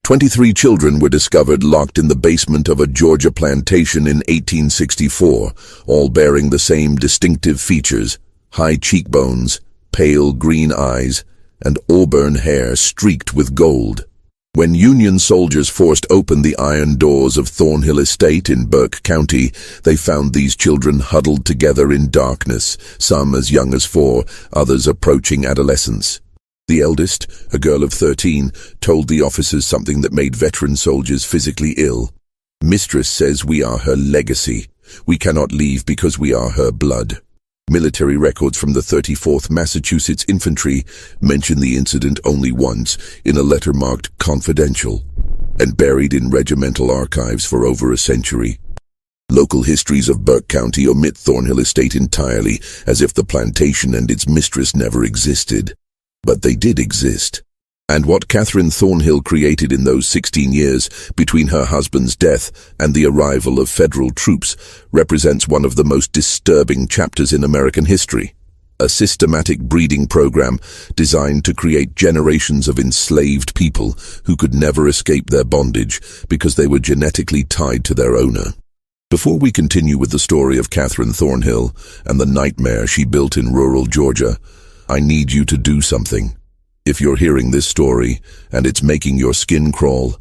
23 children were discovered locked in the basement of a Georgia plantation in 1864, all bearing the same distinctive features: high cheekbones, pale green eyes, and auburn hair streaked with gold. When Union soldiers forced open the iron doors of Thornhill Estate in Burke County, they found these children huddled together in darkness, some as young as 4, others approaching adolescence. The eldest, a girl of 13, told the officers something that made veteran soldiers physically ill. "Mistress says we are her legacy. We cannot leave because we are her blood." Military records from the 34th Massachusetts Infantry mention the incident only once in a letter marked "confidential" and buried in regimental archives for over a century. Local histories of Burke County omit Thornhill Estate entirely, as if the plantation and its mistress never existed. But they did exist. And what Catherine Thornhill created in those 16 years between her husband's death and the arrival of federal troops represents one of the most disturbing chapters in American history. A systematic breeding program designed to create generations of enslaved people who could never escape their bondage because they were genetically tied to their owner. Before we continue with the story of Catherine Thornhill and the nightmare she built in rural Georgia, I need you to do something. If you're hearing this story and it's making your skin crawl,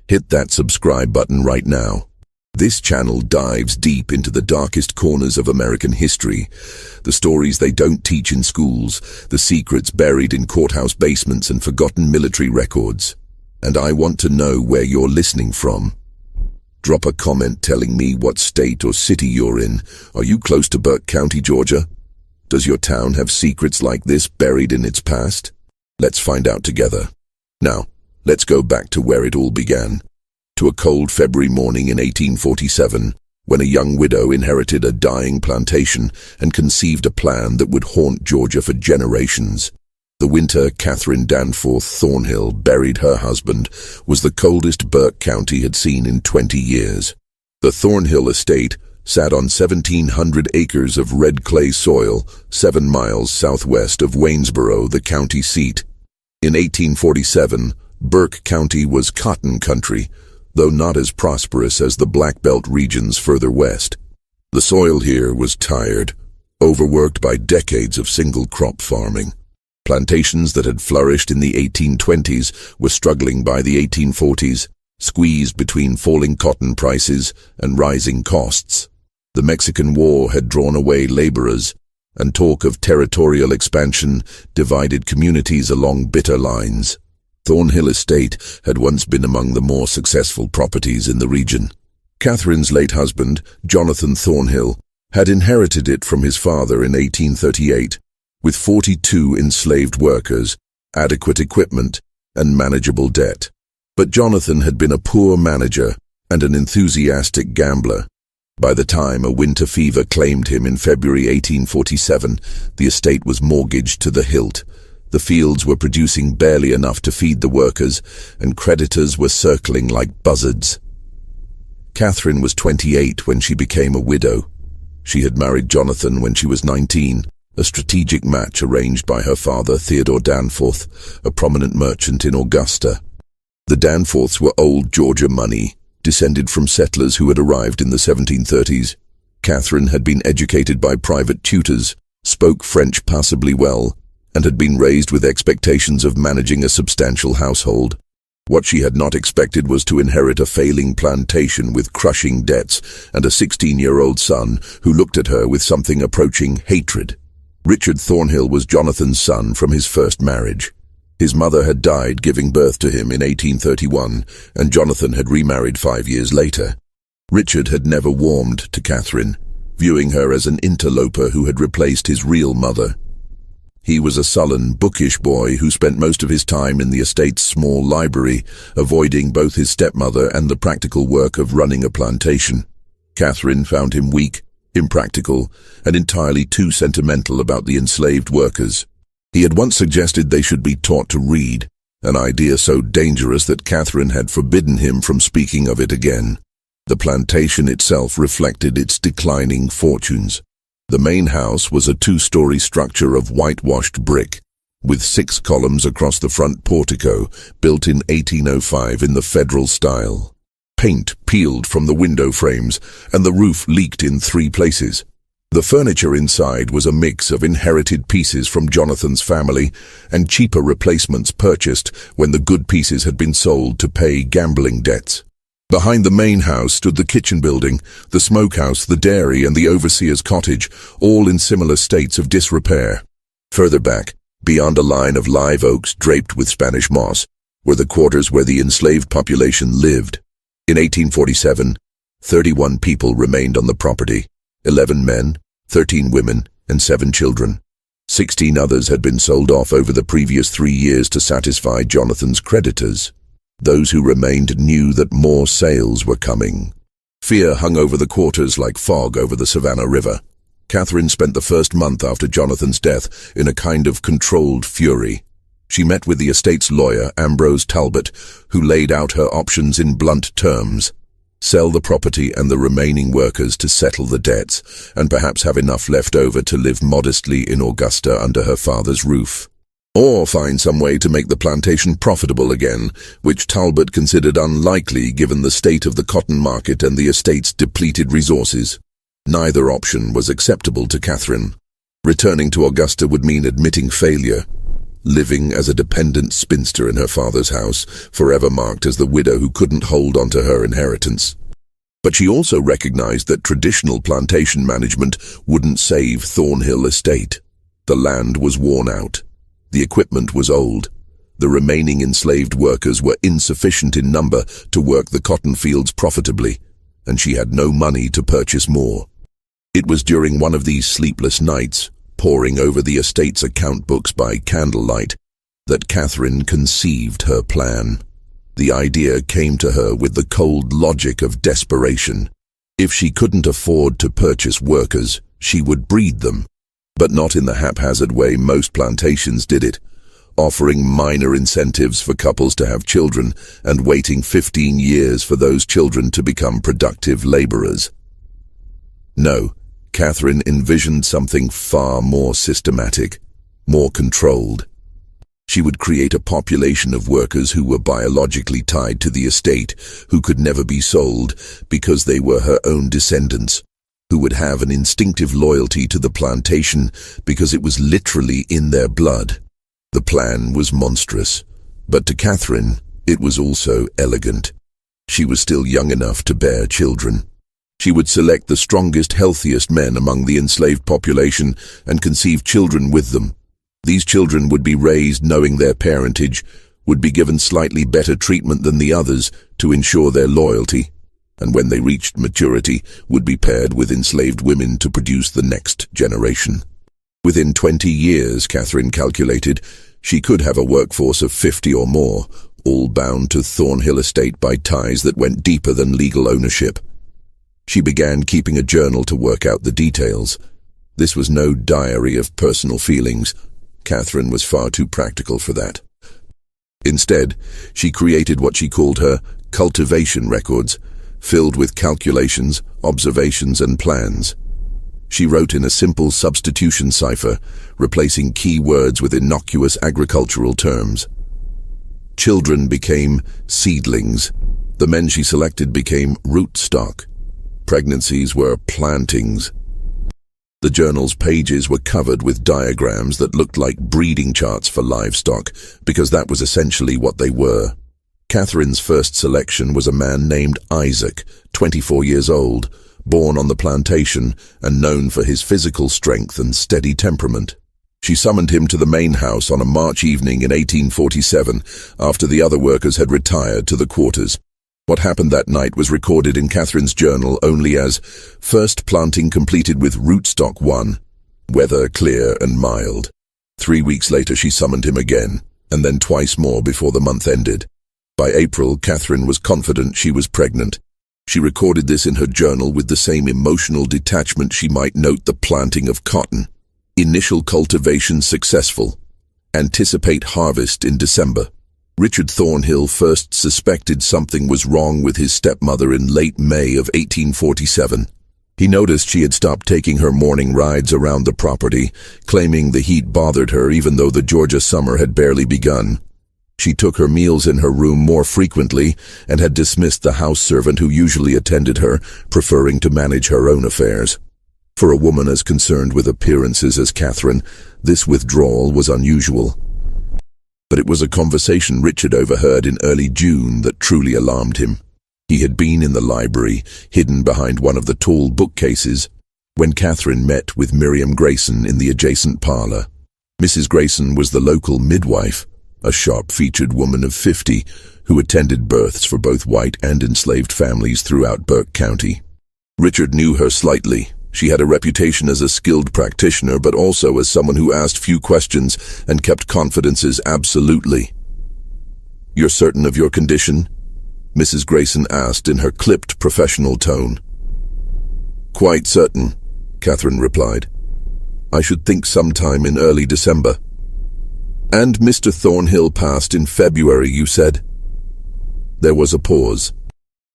hit that subscribe button right now. This channel dives deep into the darkest corners of American history, the stories they don't teach in schools, the secrets buried in courthouse basements and forgotten military records. And I want to know where you're listening from. Drop a comment telling me what state or city you're in. Are you close to Burke County, Georgia? Does your town have secrets like this buried in its past? Let's find out together. Now, let's go back to where it all began. To a cold February morning in 1847, when a young widow inherited a dying plantation and conceived a plan that would haunt Georgia for generations. The winter Catherine Danforth Thornhill buried her husband was the coldest Burke County had seen in 20 years. The Thornhill estate sat on 1,700 acres of red clay soil, 7 miles southwest of Waynesboro, the county seat. In 1847, Burke County was cotton country, though not as prosperous as the Black Belt regions further west. The soil here was tired, overworked by decades of single-crop farming. Plantations that had flourished in the 1820s were struggling by the 1840s, squeezed between falling cotton prices and rising costs. The Mexican War had drawn away laborers, and talk of territorial expansion divided communities along bitter lines. Thornhill Estate had once been among the more successful properties in the region. Catherine's late husband, Jonathan Thornhill, had inherited it from his father in 1838, with 42 enslaved workers, adequate equipment, and manageable debt. But Jonathan had been a poor manager and an enthusiastic gambler. By the time a winter fever claimed him in February 1847, the estate was mortgaged to the hilt. The fields were producing barely enough to feed the workers, and creditors were circling like buzzards. Catherine was 28 when she became a widow. She had married Jonathan when she was 19, a strategic match arranged by her father, Theodore Danforth, a prominent merchant in Augusta. The Danforths were old Georgia money, descended from settlers who had arrived in the 1730s. Catherine had been educated by private tutors, spoke French passably well, and had been raised with expectations of managing a substantial household. What she had not expected was to inherit a failing plantation with crushing debts and a 16-year-old son who looked at her with something approaching hatred. Richard Thornhill was Jonathan's son from his first marriage. His mother had died giving birth to him in 1831, and Jonathan had remarried 5 years later. Richard had never warmed to Catherine, viewing her as an interloper who had replaced his real mother. He was a sullen, bookish boy who spent most of his time in the estate's small library, avoiding both his stepmother and the practical work of running a plantation. Catherine found him weak, impractical, and entirely too sentimental about the enslaved workers. He had once suggested they should be taught to read, an idea so dangerous that Catherine had forbidden him from speaking of it again. The plantation itself reflected its declining fortunes. The main house was a 2-story structure of whitewashed brick, with 6 columns across the front portico, built in 1805 in the Federal style. Paint peeled from the window frames, and the roof leaked in 3 places. The furniture inside was a mix of inherited pieces from Jonathan's family and cheaper replacements purchased when the good pieces had been sold to pay gambling debts. Behind the main house stood the kitchen building, the smokehouse, the dairy, and the overseer's cottage, all in similar states of disrepair. Further back, beyond a line of live oaks draped with Spanish moss, were the quarters where the enslaved population lived. In 1847, 31 people remained on the property, 11 men, 13 women, and 7 children. 16 others had been sold off over the previous 3 years to satisfy Jonathan's creditors. Those who remained knew that more sales were coming. Fear hung over the quarters like fog over the Savannah River. Catherine spent the first month after Jonathan's death in a kind of controlled fury. She met with the estate's lawyer, Ambrose Talbot, who laid out her options in blunt terms. Sell the property and the remaining workers to settle the debts, and perhaps have enough left over to live modestly in Augusta under her father's roof. Or find some way to make the plantation profitable again, which Talbot considered unlikely given the state of the cotton market and the estate's depleted resources. Neither option was acceptable to Catherine. Returning to Augusta would mean admitting failure. Living as a dependent spinster in her father's house, forever marked as the widow who couldn't hold on to her inheritance. But she also recognized that traditional plantation management wouldn't save Thornhill Estate. The land was worn out. The equipment was old. The remaining enslaved workers were insufficient in number to work the cotton fields profitably, and she had no money to purchase more. It was during one of these sleepless nights, poring over the estate's account books by candlelight, that Catherine conceived her plan. The idea came to her with the cold logic of desperation. If she couldn't afford to purchase workers, she would breed them. But not in the haphazard way most plantations did it, offering minor incentives for couples to have children and waiting 15 years for those children to become productive laborers. No, Catherine envisioned something far more systematic, more controlled. She would create a population of workers who were biologically tied to the estate, who could never be sold because they were her own descendants, who would have an instinctive loyalty to the plantation because it was literally in their blood. The plan was monstrous, but to Catherine, it was also elegant. She was still young enough to bear children. She would select the strongest, healthiest men among the enslaved population and conceive children with them. These children would be raised knowing their parentage, would be given slightly better treatment than the others to ensure their loyalty, and when they reached maturity, would be paired with enslaved women to produce the next generation. Within 20 years, Catherine calculated, she could have a workforce of 50 or more, all bound to Thornhill Estate by ties that went deeper than legal ownership. She began keeping a journal to work out the details. This was no diary of personal feelings. Catherine was far too practical for that. Instead, she created what she called her cultivation records, filled with calculations, observations, and plans. She wrote in a simple substitution cipher, replacing key words with innocuous agricultural terms. Children became seedlings. The men she selected became rootstock. Pregnancies were plantings. The journal's pages were covered with diagrams that looked like breeding charts for livestock, because that was essentially what they were. Catherine's first selection was a man named Isaac, 24 years old, born on the plantation and known for his physical strength and steady temperament. She summoned him to the main house on a March evening in 1847, after the other workers had retired to the quarters. What happened that night was recorded in Catherine's journal only as first planting completed with rootstock 1, weather clear and mild. 3 weeks later she summoned him again, and then twice more before the month ended. By April, Catherine was confident she was pregnant. She recorded this in her journal with the same emotional detachment she might note the planting of cotton. Initial cultivation successful. Anticipate harvest in December. Richard Thornhill first suspected something was wrong with his stepmother in late May of 1847. He noticed she had stopped taking her morning rides around the property, claiming the heat bothered her even though the Georgia summer had barely begun. She took her meals in her room more frequently and had dismissed the house servant who usually attended her, preferring to manage her own affairs. For a woman as concerned with appearances as Catherine, this withdrawal was unusual. But it was a conversation Richard overheard in early June that truly alarmed him. He had been in the library, hidden behind one of the tall bookcases, when Catherine met with Miriam Grayson in the adjacent parlor. Mrs. Grayson was the local midwife, a sharp-featured woman of 50 who attended births for both white and enslaved families throughout Burke County. Richard knew her slightly. She had a reputation as a skilled practitioner, but also as someone who asked few questions and kept confidences absolutely. "You're certain of your condition?" Mrs. Grayson asked in her clipped professional tone. "Quite certain," Catherine replied. "I should think sometime in early December." "And Mr. Thornhill passed in February, you said?" There was a pause.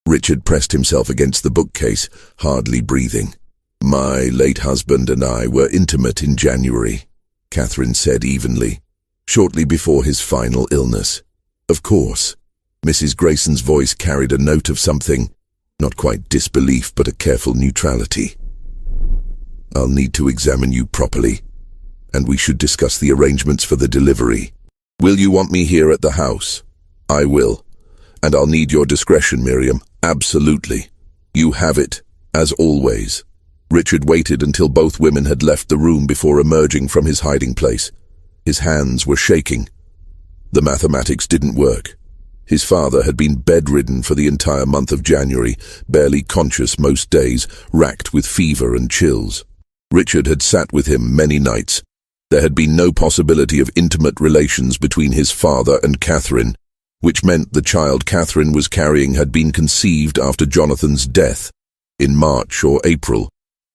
Richard pressed himself against the bookcase, hardly breathing. "My late husband and I were intimate in January," Catherine said evenly, "shortly before his final illness." "Of course." Mrs. Grayson's voice carried a note of something, not quite disbelief, but a careful neutrality. "I'll need to examine you properly, and we should discuss the arrangements for the delivery. Will you want me here at the house?" "I will. And I'll need your discretion, Miriam." "Absolutely. You have it, as always." Richard waited until both women had left the room before emerging from his hiding place. His hands were shaking. The mathematics didn't work. His father had been bedridden for the entire month of January, barely conscious most days, racked with fever and chills. Richard had sat with him many nights. There had been no possibility of intimate relations between his father and Catherine, which meant the child Catherine was carrying had been conceived after Jonathan's death, in March or April,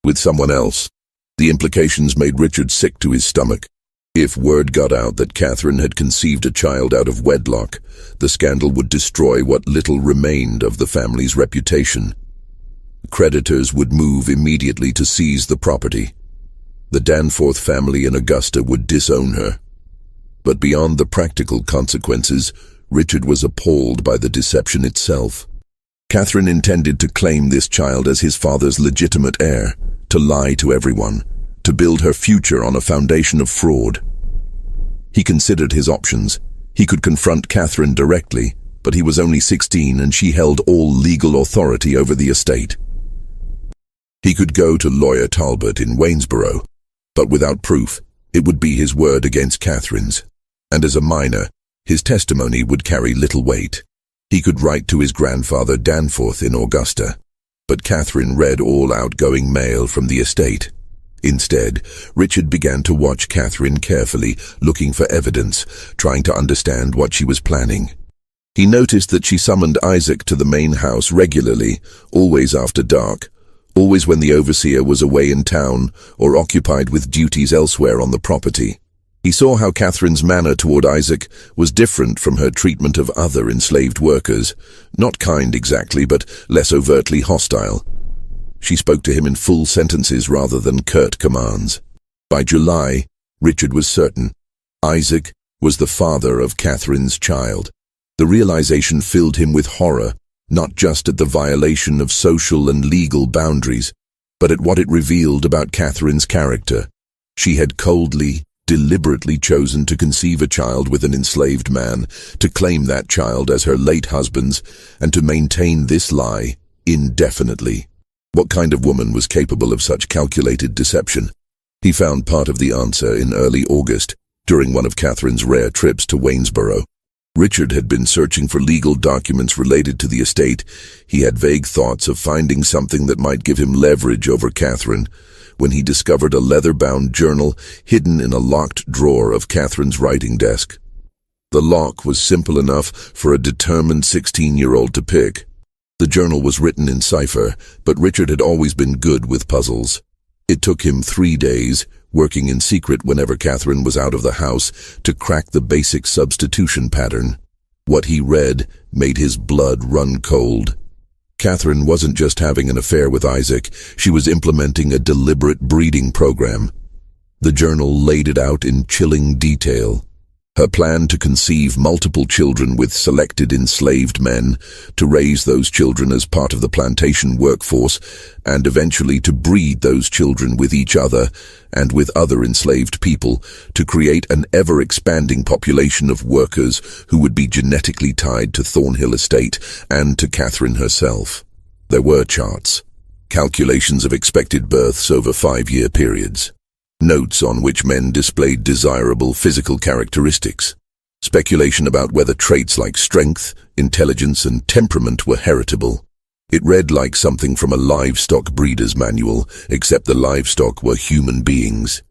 with someone else. The implications made Richard sick to his stomach. If word got out that Catherine had conceived a child out of wedlock, the scandal would destroy what little remained of the family's reputation. Creditors would move immediately to seize the property. The Danforth family in Augusta would disown her. But beyond the practical consequences, Richard was appalled by the deception itself. Catherine intended to claim this child as his father's legitimate heir, to lie to everyone, to build her future on a foundation of fraud. He considered his options. He could confront Catherine directly, but he was only 16 and she held all legal authority over the estate. He could go to lawyer Talbot in Waynesboro, but without proof, it would be his word against Catherine's. And as a minor, his testimony would carry little weight. He could write to his grandfather Danforth in Augusta, but Catherine read all outgoing mail from the estate. Instead, Richard began to watch Catherine carefully, looking for evidence, trying to understand what she was planning. He noticed that she summoned Isaac to the main house regularly, always after dark, always when the overseer was away in town or occupied with duties elsewhere on the property. He saw how Catherine's manner toward Isaac was different from her treatment of other enslaved workers, not kind exactly, but less overtly hostile. She spoke to him in full sentences rather than curt commands. By July, Richard was certain. Isaac was the father of Catherine's child. The realization filled him with horror, not just at the violation of social and legal boundaries, but at what it revealed about Catherine's character. She had coldly, deliberately chosen to conceive a child with an enslaved man, to claim that child as her late husband's, and to maintain this lie indefinitely. What kind of woman was capable of such calculated deception? He found part of the answer in early August, during one of Catherine's rare trips to Waynesboro. Richard had been searching for legal documents related to the estate. He had vague thoughts of finding something that might give him leverage over Catherine, when he discovered a leather-bound journal hidden in a locked drawer of Catherine's writing desk. The lock was simple enough for a determined 16-year-old to pick. The journal was written in cipher, but Richard had always been good with puzzles. It took him 3 days, working in secret whenever Catherine was out of the house, to crack the basic substitution pattern. What he read made his blood run cold. Catherine wasn't just having an affair with Isaac, she was implementing a deliberate breeding program. The journal laid it out in chilling detail. Her plan to conceive multiple children with selected enslaved men, to raise those children as part of the plantation workforce, and eventually to breed those children with each other and with other enslaved people, to create an ever-expanding population of workers who would be genetically tied to Thornhill Estate and to Catherine herself. There were charts, calculations of expected births over 5-year periods, notes on which men displayed desirable physical characteristics, speculation about whether traits like strength, intelligence, and temperament were heritable. It read like something from a livestock breeder's manual, except the livestock were human beings.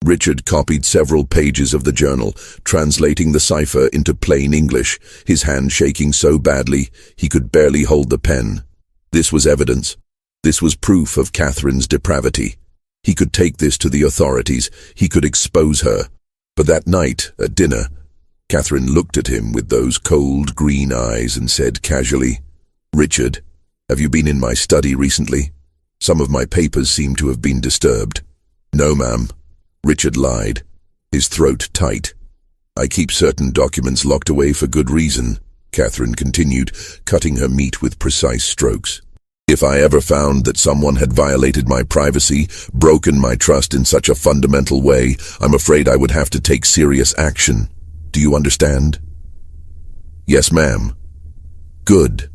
Richard copied several pages of the journal, translating the cipher into plain English, his hand shaking so badly he could barely hold the pen. This was evidence. This was proof of Catherine's depravity. He could take this to the authorities. He could expose her. But that night, at dinner, Catherine looked at him with those cold green eyes and said casually, "Richard, have you been in my study recently? Some of my papers seem to have been disturbed." "No, ma'am." Richard lied, his throat tight. "I keep certain documents locked away for good reason," Catherine continued, cutting her meat with precise strokes. "If I ever found that someone had violated my privacy, broken my trust in such a fundamental way, I'm afraid I would have to take serious action. Do you understand?" "Yes, ma'am." "Good.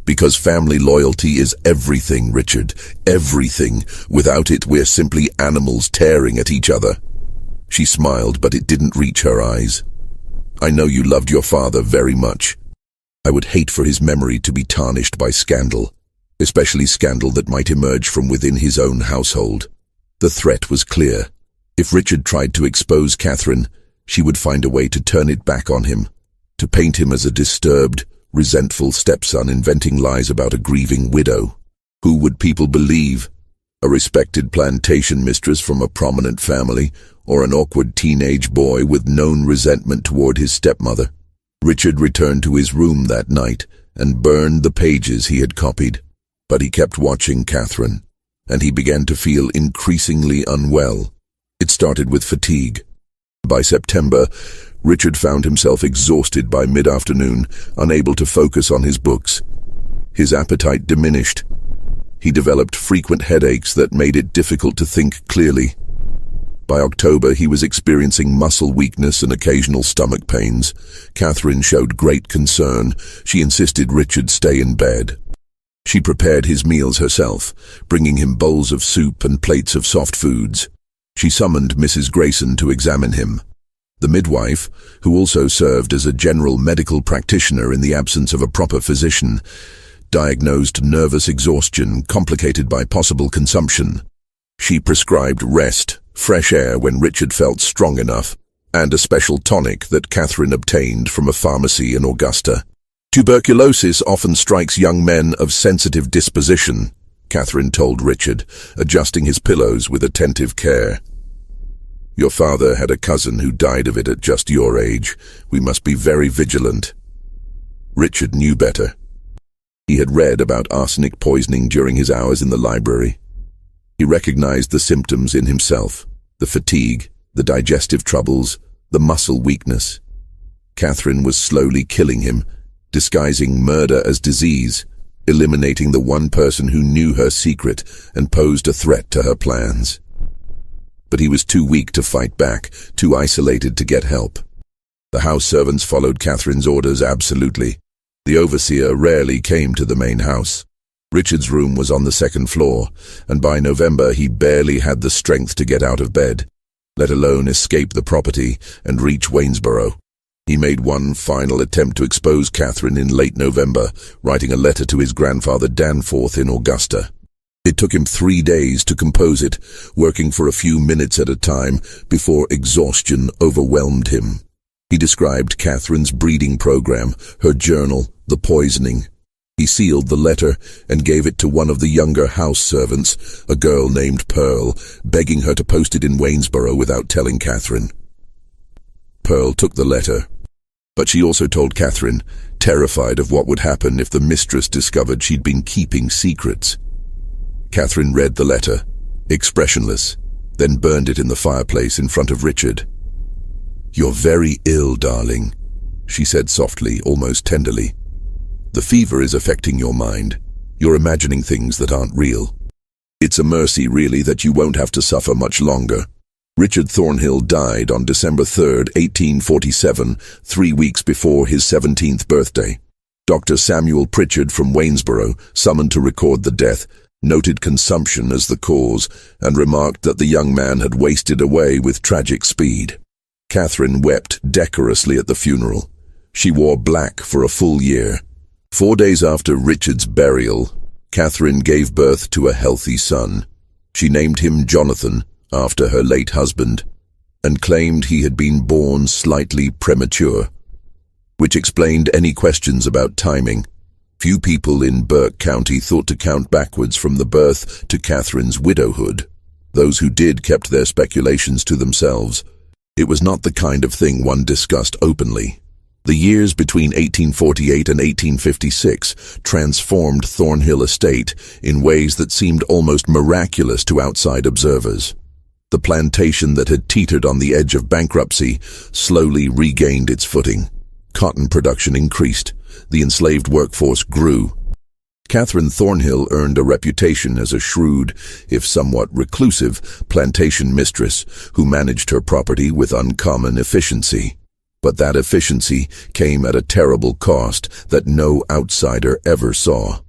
Because family loyalty is everything, Richard. Everything. Without it, we're simply animals tearing at each other." She smiled, but it didn't reach her eyes. "I know you loved your father very much. I would hate for his memory to be tarnished by scandal, especially scandal that might emerge from within his own household." The threat was clear. If Richard tried to expose Catherine, she would find a way to turn it back on him, to paint him as a disturbed, resentful stepson inventing lies about a grieving widow. Who would people believe? A respected plantation mistress from a prominent family, or an awkward teenage boy with known resentment toward his stepmother? Richard returned to his room that night and burned the pages he had copied. But he kept watching Catherine, and he began to feel increasingly unwell. It started with fatigue. By September, Richard found himself exhausted by mid-afternoon, unable to focus on his books. His appetite diminished. He developed frequent headaches that made it difficult to think clearly. By October, he was experiencing muscle weakness and occasional stomach pains. Catherine showed great concern. She insisted Richard stay in bed. She prepared his meals herself, bringing him bowls of soup and plates of soft foods. She summoned Mrs. Grayson to examine him. The midwife, who also served as a general medical practitioner in the absence of a proper physician, diagnosed nervous exhaustion complicated by possible consumption. She prescribed rest, fresh air when Richard felt strong enough, and a special tonic that Catherine obtained from a pharmacy in Augusta. "Tuberculosis often strikes young men of sensitive disposition," Catherine told Richard, adjusting his pillows with attentive care. "Your father had a cousin who died of it at just your age. We must be very vigilant." Richard knew better. He had read about arsenic poisoning during his hours in the library. He recognized the symptoms in himself: the fatigue, the digestive troubles, the muscle weakness. Catherine was slowly killing him, disguising murder as disease, eliminating the one person who knew her secret and posed a threat to her plans. But he was too weak to fight back, too isolated to get help. The house servants followed Catherine's orders absolutely. The overseer rarely came to the main house. Richard's room was on the second floor, and by November he barely had the strength to get out of bed, let alone escape the property and reach Waynesboro. He made one final attempt to expose Catherine in late November, writing a letter to his grandfather Danforth in Augusta. It took him 3 days to compose it, working for a few minutes at a time before exhaustion overwhelmed him. He described Catherine's breeding program, her journal, the poisoning. He sealed the letter and gave it to one of the younger house servants, a girl named Pearl, begging her to post it in Waynesboro without telling Catherine. Pearl took the letter. But she also told Catherine, terrified of what would happen if the mistress discovered she'd been keeping secrets. Catherine read the letter, expressionless, then burned it in the fireplace in front of Richard. "You're very ill, darling," she said softly, almost tenderly. "The fever is affecting your mind. You're imagining things that aren't real. It's a mercy, really, that you won't have to suffer much longer." Richard Thornhill died on December 3, 1847, 3 weeks before his 17th birthday. Dr. Samuel Pritchard from Waynesboro, summoned to record the death, noted consumption as the cause and remarked that the young man had wasted away with tragic speed. Catherine wept decorously at the funeral. She wore black for a full year. 4 days after Richard's burial, Catherine gave birth to a healthy son. She named him Jonathan, after her late husband, and claimed he had been born slightly premature, which explained any questions about timing. Few people in Burke County thought to count backwards from the birth to Catherine's widowhood. Those who did kept their speculations to themselves. It was not the kind of thing one discussed openly. The years between 1848 and 1856 transformed Thornhill Estate in ways that seemed almost miraculous to outside observers. The plantation that had teetered on the edge of bankruptcy slowly regained its footing. Cotton production increased. The enslaved workforce grew. Catherine Thornhill earned a reputation as a shrewd, if somewhat reclusive, plantation mistress who managed her property with uncommon efficiency. But that efficiency came at a terrible cost that no outsider ever saw.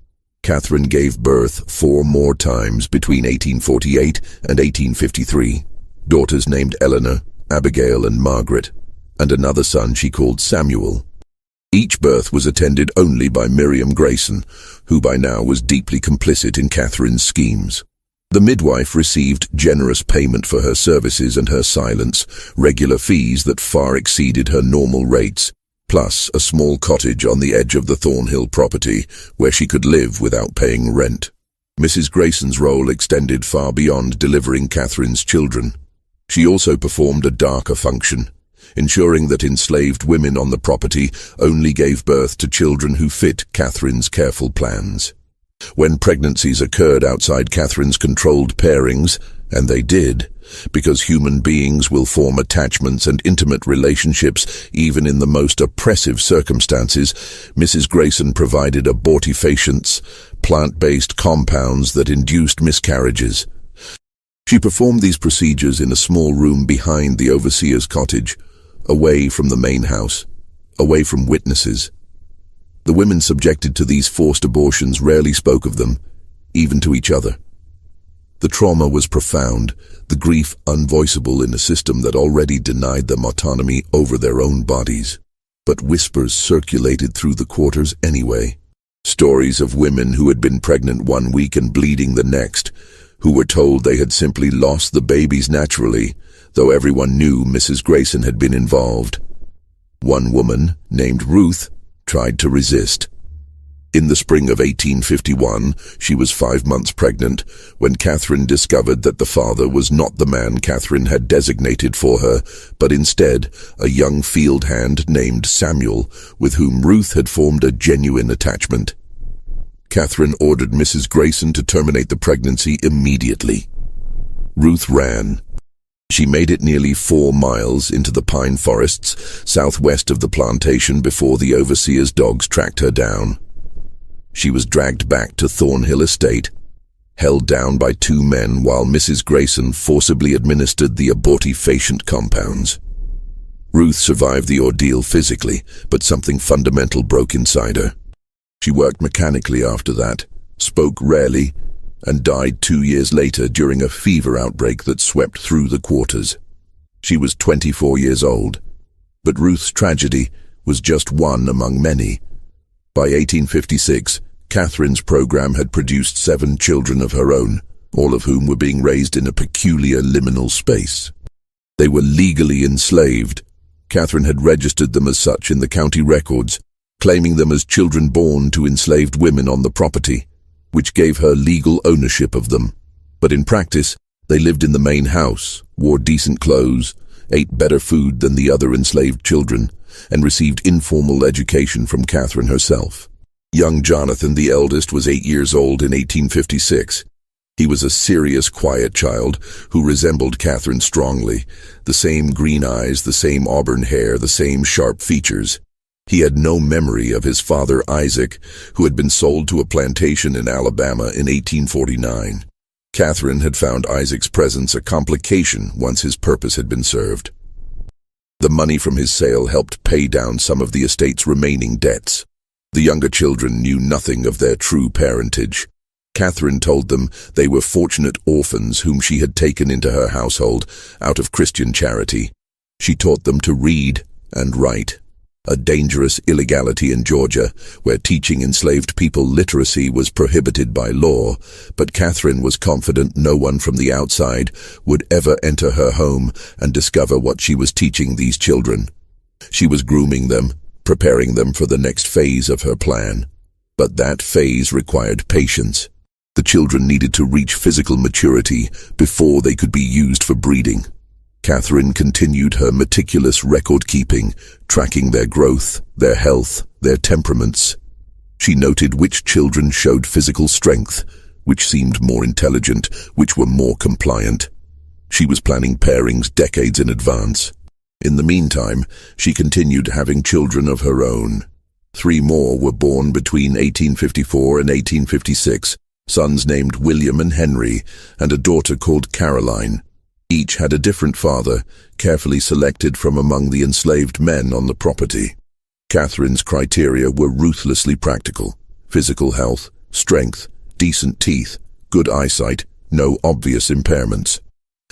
Catherine gave birth 4 more times between 1848 and 1853, daughters named Eleanor, Abigail, and Margaret, and another son she called Samuel. Each birth was attended only by Miriam Grayson, who by now was deeply complicit in Catherine's schemes. The midwife received generous payment for her services and her silence, regular fees that far exceeded her normal rates, plus a small cottage on the edge of the Thornhill property where she could live without paying rent. Mrs. Grayson's role extended far beyond delivering Catherine's children. She also performed a darker function, ensuring that enslaved women on the property only gave birth to children who fit Catherine's careful plans. When pregnancies occurred outside Catherine's controlled pairings, and they did, because human beings will form attachments and intimate relationships even in the most oppressive circumstances, Mrs. Grayson provided abortifacients, plant-based compounds that induced miscarriages. She performed these procedures in a small room behind the overseer's cottage, away from the main house, away from witnesses. The women subjected to these forced abortions rarely spoke of them, even to each other. The trauma was profound, the grief unvoiceable in a system that already denied them autonomy over their own bodies. But whispers circulated through the quarters anyway. Stories of women who had been pregnant 1 week and bleeding the next, who were told they had simply lost the babies naturally, though everyone knew Mrs. Grayson had been involved. One woman, named Ruth, tried to resist. In the spring of 1851, she was 5 months pregnant when Catherine discovered that the father was not the man Catherine had designated for her, but instead a young field hand named Samuel, with whom Ruth had formed a genuine attachment. Catherine ordered Mrs. Grayson to terminate the pregnancy immediately. Ruth ran. She made it nearly 4 miles into the pine forests southwest of the plantation before the overseer's dogs tracked her down. She was dragged back to Thornhill Estate, held down by 2 men while Mrs. Grayson forcibly administered the abortifacient compounds. Ruth survived the ordeal physically, but something fundamental broke inside her. She worked mechanically after that, spoke rarely, and died 2 years later during a fever outbreak that swept through the quarters. She was 24 years old, but Ruth's tragedy was just one among many. By 1856, Catherine's program had produced 7 children of her own, all of whom were being raised in a peculiar liminal space. They were legally enslaved. Catherine had registered them as such in the county records, claiming them as children born to enslaved women on the property, which gave her legal ownership of them. But in practice, they lived in the main house, wore decent clothes, ate better food than the other enslaved children, and received informal education from Catherine herself. Young Jonathan, the eldest, was 8 years old in 1856. He was a serious, quiet child who resembled Catherine strongly. The same green eyes, the same auburn hair, the same sharp features. He had no memory of his father Isaac, who had been sold to a plantation in Alabama in 1849. Catherine had found Isaac's presence a complication once his purpose had been served. The money from his sale helped pay down some of the estate's remaining debts. The younger children knew nothing of their true parentage. Catherine told them they were fortunate orphans whom she had taken into her household out of Christian charity. She taught them to read and write, a dangerous illegality in Georgia, where teaching enslaved people literacy was prohibited by law, but Catherine was confident no one from the outside would ever enter her home and discover what she was teaching these children. She was grooming them, preparing them for the next phase of her plan. But that phase required patience. The children needed to reach physical maturity before they could be used for breeding. Catherine continued her meticulous record-keeping, tracking their growth, their health, their temperaments. She noted which children showed physical strength, which seemed more intelligent, which were more compliant. She was planning pairings decades in advance. In the meantime, she continued having children of her own. 3 more were born between 1854 and 1856, sons named William and Henry, and a daughter called Caroline. Each had a different father, carefully selected from among the enslaved men on the property. Catherine's criteria were ruthlessly practical: physical health, strength, decent teeth, good eyesight, no obvious impairments.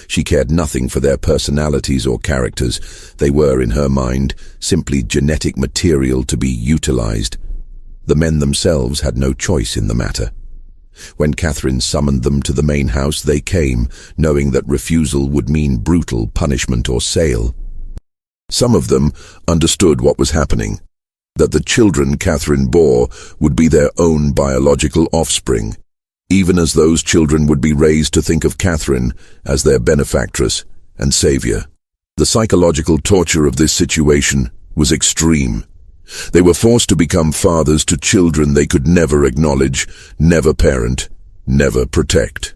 She cared nothing for their personalities or characters. They were, in her mind, simply genetic material to be utilized. The men themselves had no choice in the matter. When Catherine summoned them to the main house, they came, knowing that refusal would mean brutal punishment or sale. Some of them understood what was happening, that the children Catherine bore would be their own biological offspring, even as those children would be raised to think of Catherine as their benefactress and savior. The psychological torture of this situation was extreme. They were forced to become fathers to children they could never acknowledge, never parent, never protect.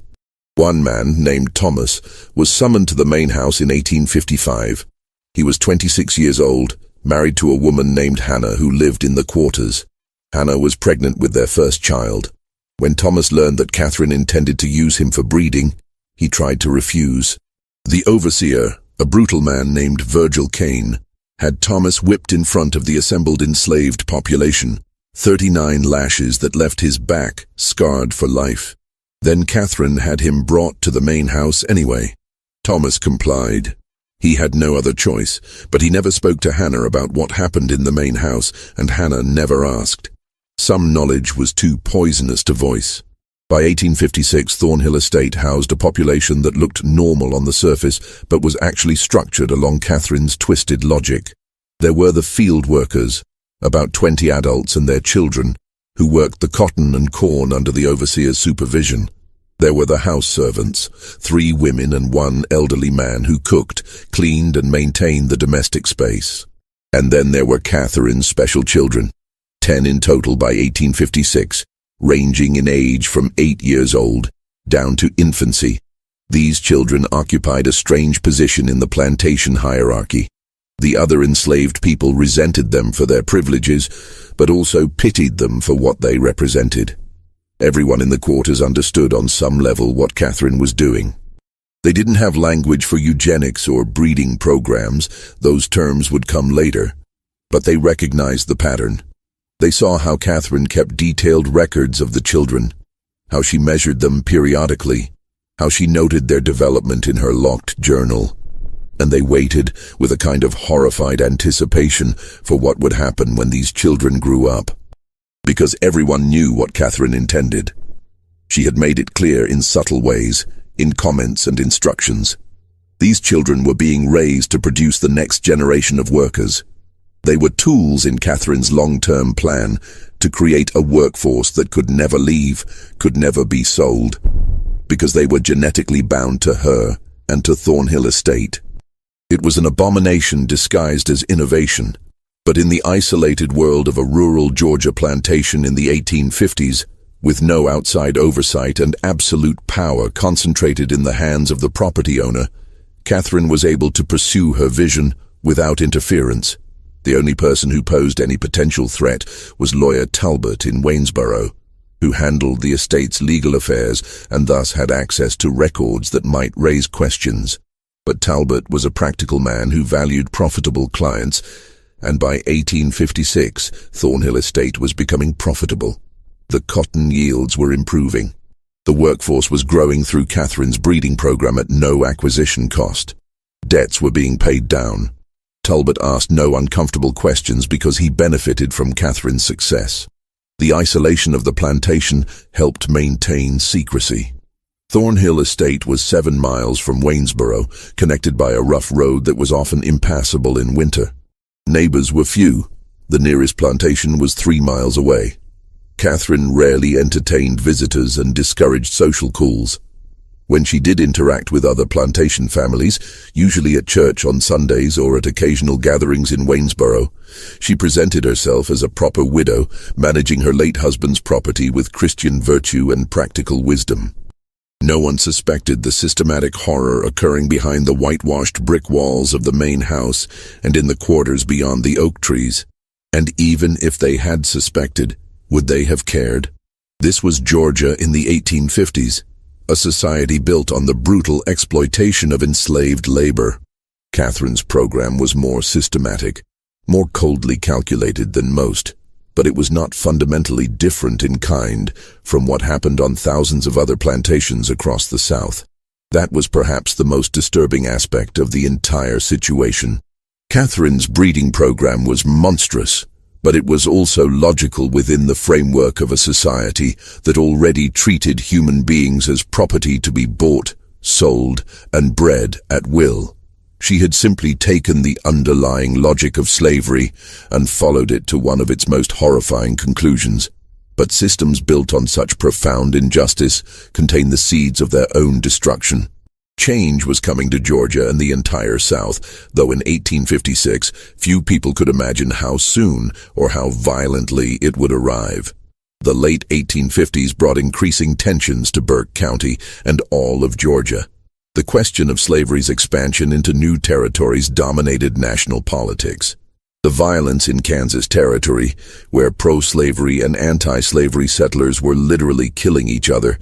One man, named Thomas, was summoned to the main house in 1855. He was 26 years old, married to a woman named Hannah who lived in the quarters. Hannah was pregnant with their first child. When Thomas learned that Catherine intended to use him for breeding, he tried to refuse. The overseer, a brutal man named Virgil Kane, had Thomas whipped in front of the assembled enslaved population, 39 lashes that left his back scarred for life. Then Catherine had him brought to the main house anyway. Thomas complied. He had no other choice, but he never spoke to Hannah about what happened in the main house, and Hannah never asked. Some knowledge was too poisonous to voice. By 1856, Thornhill Estate housed a population that looked normal on the surface, but was actually structured along Catherine's twisted logic. There were the field workers, about 20 adults and their children, who worked the cotton and corn under the overseer's supervision. There were the house servants, 3 women and 1 elderly man who cooked, cleaned and maintained the domestic space. And then there were Catherine's special children, 10 in total by 1856, ranging in age from 8 years old down to infancy. These children occupied a strange position in the plantation hierarchy. The other enslaved people resented them for their privileges, but also pitied them for what they represented. Everyone in the quarters understood on some level what Catherine was doing. They didn't have language for eugenics or breeding programs; those terms would come later. But they recognized the pattern. They saw how Catherine kept detailed records of the children, how she measured them periodically, how she noted their development in her locked journal. And they waited with a kind of horrified anticipation for what would happen when these children grew up. Because everyone knew what Catherine intended. She had made it clear in subtle ways, in comments and instructions. These children were being raised to produce the next generation of workers. They were tools in Catherine's long-term plan to create a workforce that could never leave, could never be sold, because they were genetically bound to her and to Thornhill Estate. It was an abomination disguised as innovation. But in the isolated world of a rural Georgia plantation in the 1850s, with no outside oversight and absolute power concentrated in the hands of the property owner, Catherine was able to pursue her vision without interference. The only person who posed any potential threat was lawyer Talbot in Waynesboro, who handled the estate's legal affairs and thus had access to records that might raise questions. But Talbot was a practical man who valued profitable clients, and by 1856, Thornhill Estate was becoming profitable. The cotton yields were improving. The workforce was growing through Catherine's breeding program at no acquisition cost. Debts were being paid down. Talbot asked no uncomfortable questions because he benefited from Catherine's success. The isolation of the plantation helped maintain secrecy. Thornhill Estate was 7 miles from Waynesboro, connected by a rough road that was often impassable in winter. Neighbors were few. The nearest plantation was 3 miles away. Catherine rarely entertained visitors and discouraged social calls. When she did interact with other plantation families, usually at church on Sundays or at occasional gatherings in Waynesboro, she presented herself as a proper widow, managing her late husband's property with Christian virtue and practical wisdom. No one suspected the systematic horror occurring behind the whitewashed brick walls of the main house and in the quarters beyond the oak trees. And even if they had suspected, would they have cared? This was Georgia in the 1850s. A society built on the brutal exploitation of enslaved labor. Catherine's program was more systematic, more coldly calculated than most, but it was not fundamentally different in kind from what happened on thousands of other plantations across the South. That was perhaps the most disturbing aspect of the entire situation. Catherine's breeding program was monstrous, but it was also logical within the framework of a society that already treated human beings as property to be bought, sold, and bred at will. She had simply taken the underlying logic of slavery and followed it to one of its most horrifying conclusions. But systems built on such profound injustice contain the seeds of their own destruction. Change was coming to Georgia and the entire South, though in 1856 few people could imagine how soon or how violently it would arrive. The late 1850s brought increasing tensions to Burke County and all of Georgia. The question of slavery's expansion into new territories dominated national politics. The violence in Kansas Territory, where pro-slavery and anti-slavery settlers were literally killing each other,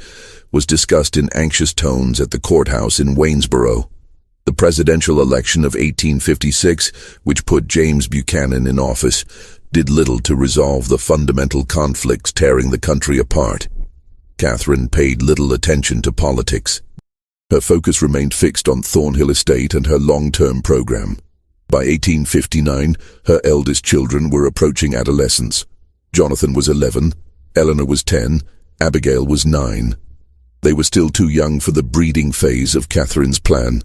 was discussed in anxious tones at the courthouse in Waynesboro. The presidential election of 1856, which put James Buchanan in office, did little to resolve the fundamental conflicts tearing the country apart. Catherine paid little attention to politics. Her focus remained fixed on Thornhill Estate and her long-term program. By 1859, her eldest children were approaching adolescence. Jonathan was 11, Eleanor was 10, Abigail was 9. They were still too young for the breeding phase of Catherine's plan,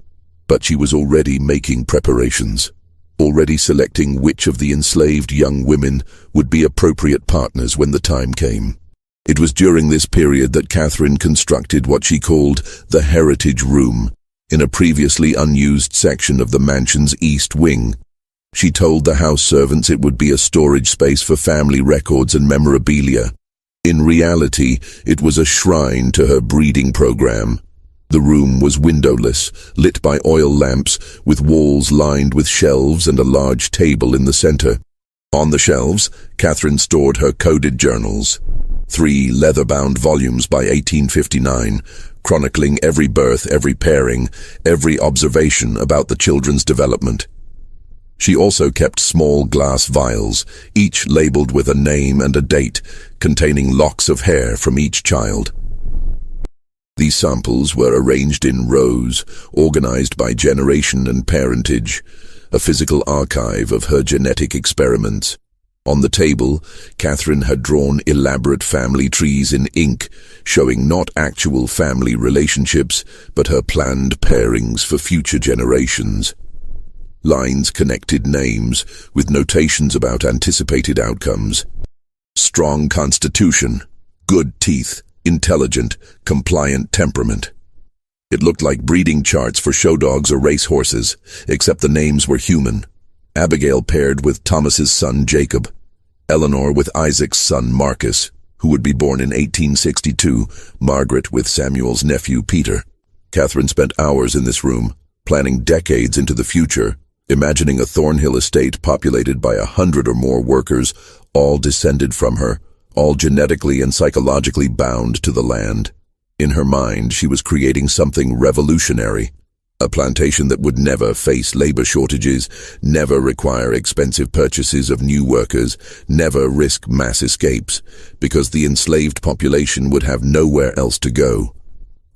but she was already making preparations, already selecting which of the enslaved young women would be appropriate partners when the time came. It was during this period that Catherine constructed what she called the Heritage Room, in a previously unused section of the mansion's east wing. She told the house servants it would be a storage space for family records and memorabilia. In reality, it was a shrine to her breeding program. The room was windowless, lit by oil lamps, with walls lined with shelves and a large table in the center. On the shelves, Catherine stored her coded journals, 3 leather-bound volumes by 1859, chronicling every birth, every pairing, every observation about the children's development. She also kept small glass vials, each labeled with a name and a date, containing locks of hair from each child. These samples were arranged in rows, organized by generation and parentage, a physical archive of her genetic experiments. On the table, Catherine had drawn elaborate family trees in ink, showing not actual family relationships, but her planned pairings for future generations. Lines connected names, with notations about anticipated outcomes. Strong constitution, good teeth, intelligent, compliant temperament. It looked like breeding charts for show dogs or race horses, except the names were human. Abigail paired with Thomas's son Jacob, Eleanor with Isaac's son Marcus, who would be born in 1862, Margaret with Samuel's nephew Peter. Catherine spent hours in this room, planning decades into the future, imagining a Thornhill estate populated by 100 or more workers, all descended from her, all genetically and psychologically bound to the land. In her mind, she was creating something revolutionary, a plantation that would never face labor shortages, never require expensive purchases of new workers, never risk mass escapes, because the enslaved population would have nowhere else to go.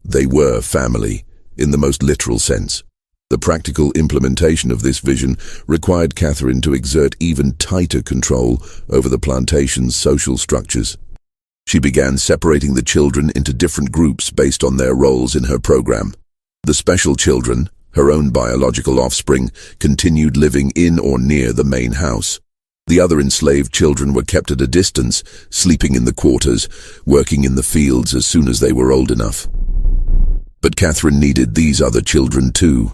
They were family, in the most literal sense. The practical implementation of this vision required Catherine to exert even tighter control over the plantation's social structures. She began separating the children into different groups based on their roles in her program. The special children, her own biological offspring, continued living in or near the main house. The other enslaved children were kept at a distance, sleeping in the quarters, working in the fields as soon as they were old enough. But Catherine needed these other children too.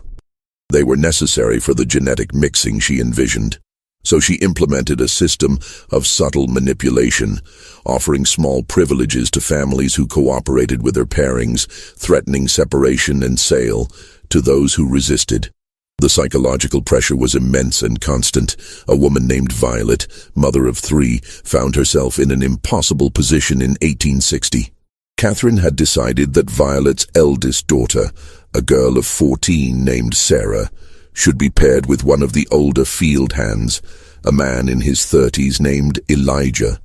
They were necessary for the genetic mixing she envisioned. So she implemented a system of subtle manipulation, offering small privileges to families who cooperated with their pairings, threatening separation and sale to those who resisted. The psychological pressure was immense and constant. A woman named Violet, mother of 3, found herself in an impossible position in 1860. Catherine had decided that Violet's eldest daughter, a girl of 14 named Sarah, should be paired with one of the older field hands, a man in his 30s named Elijah.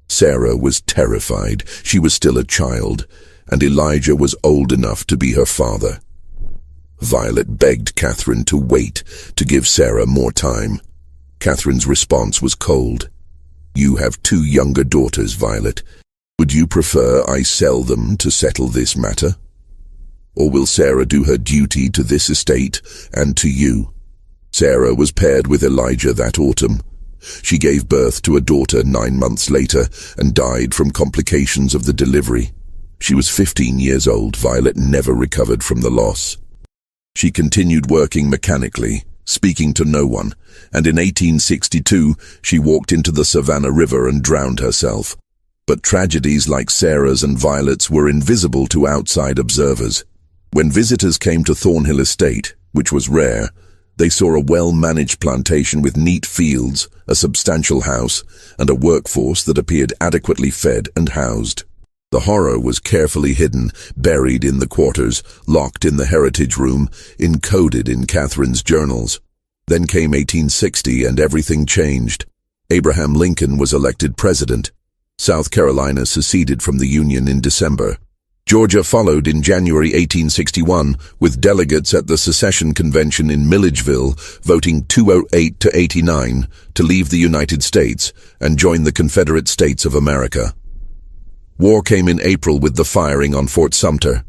Sarah was terrified. She was still a child, and Elijah was old enough to be her father. Violet begged Catherine to wait, to give Sarah more time. Catherine's response was cold. "You have 2 younger daughters, Violet. Would you prefer I sell them to settle this matter? Or will Sarah do her duty to this estate and to you?" Sarah was paired with Elijah that autumn. She gave birth to a daughter 9 months later and died from complications of the delivery. She was 15 years old. Violet never recovered from the loss. She continued working mechanically, speaking to no one, and in 1862 she walked into the Savannah River and drowned herself. But tragedies like Sarah's and Violet's were invisible to outside observers. When visitors came to Thornhill Estate, which was rare, they saw a well-managed plantation with neat fields, a substantial house, and a workforce that appeared adequately fed and housed. The horror was carefully hidden, buried in the quarters, locked in the heritage room, encoded in Catherine's journals. Then came 1860 and everything changed. Abraham Lincoln was elected president. South Carolina seceded from the Union in December. Georgia followed in January 1861, with delegates at the secession convention in Milledgeville voting 208 to 89 to leave the United States and join the Confederate States of America. War came in April with the firing on Fort Sumter.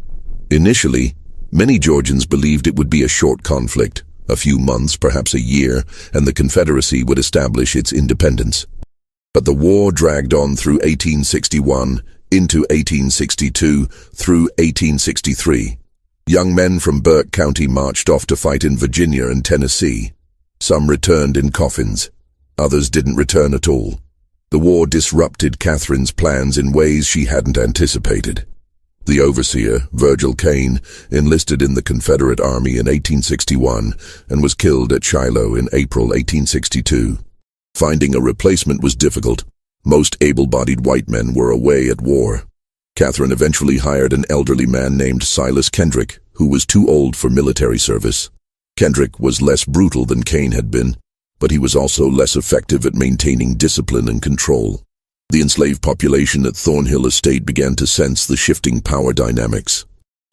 Initially, many Georgians believed it would be a short conflict, a few months, perhaps a year, and the Confederacy would establish its independence. But the war dragged on through 1861, into 1862, through 1863. Young men from Burke County marched off to fight in Virginia and Tennessee. Some returned in coffins. Others didn't return at all. The war disrupted Catherine's plans in ways she hadn't anticipated. The overseer, Virgil Kane, enlisted in the Confederate Army in 1861 and was killed at Shiloh in April 1862. Finding a replacement was difficult. Most able-bodied white men were away at war. Catherine eventually hired an elderly man named Silas Kendrick, who was too old for military service. Kendrick was less brutal than Kane had been, but he was also less effective at maintaining discipline and control. The enslaved population at Thornhill Estate began to sense the shifting power dynamics.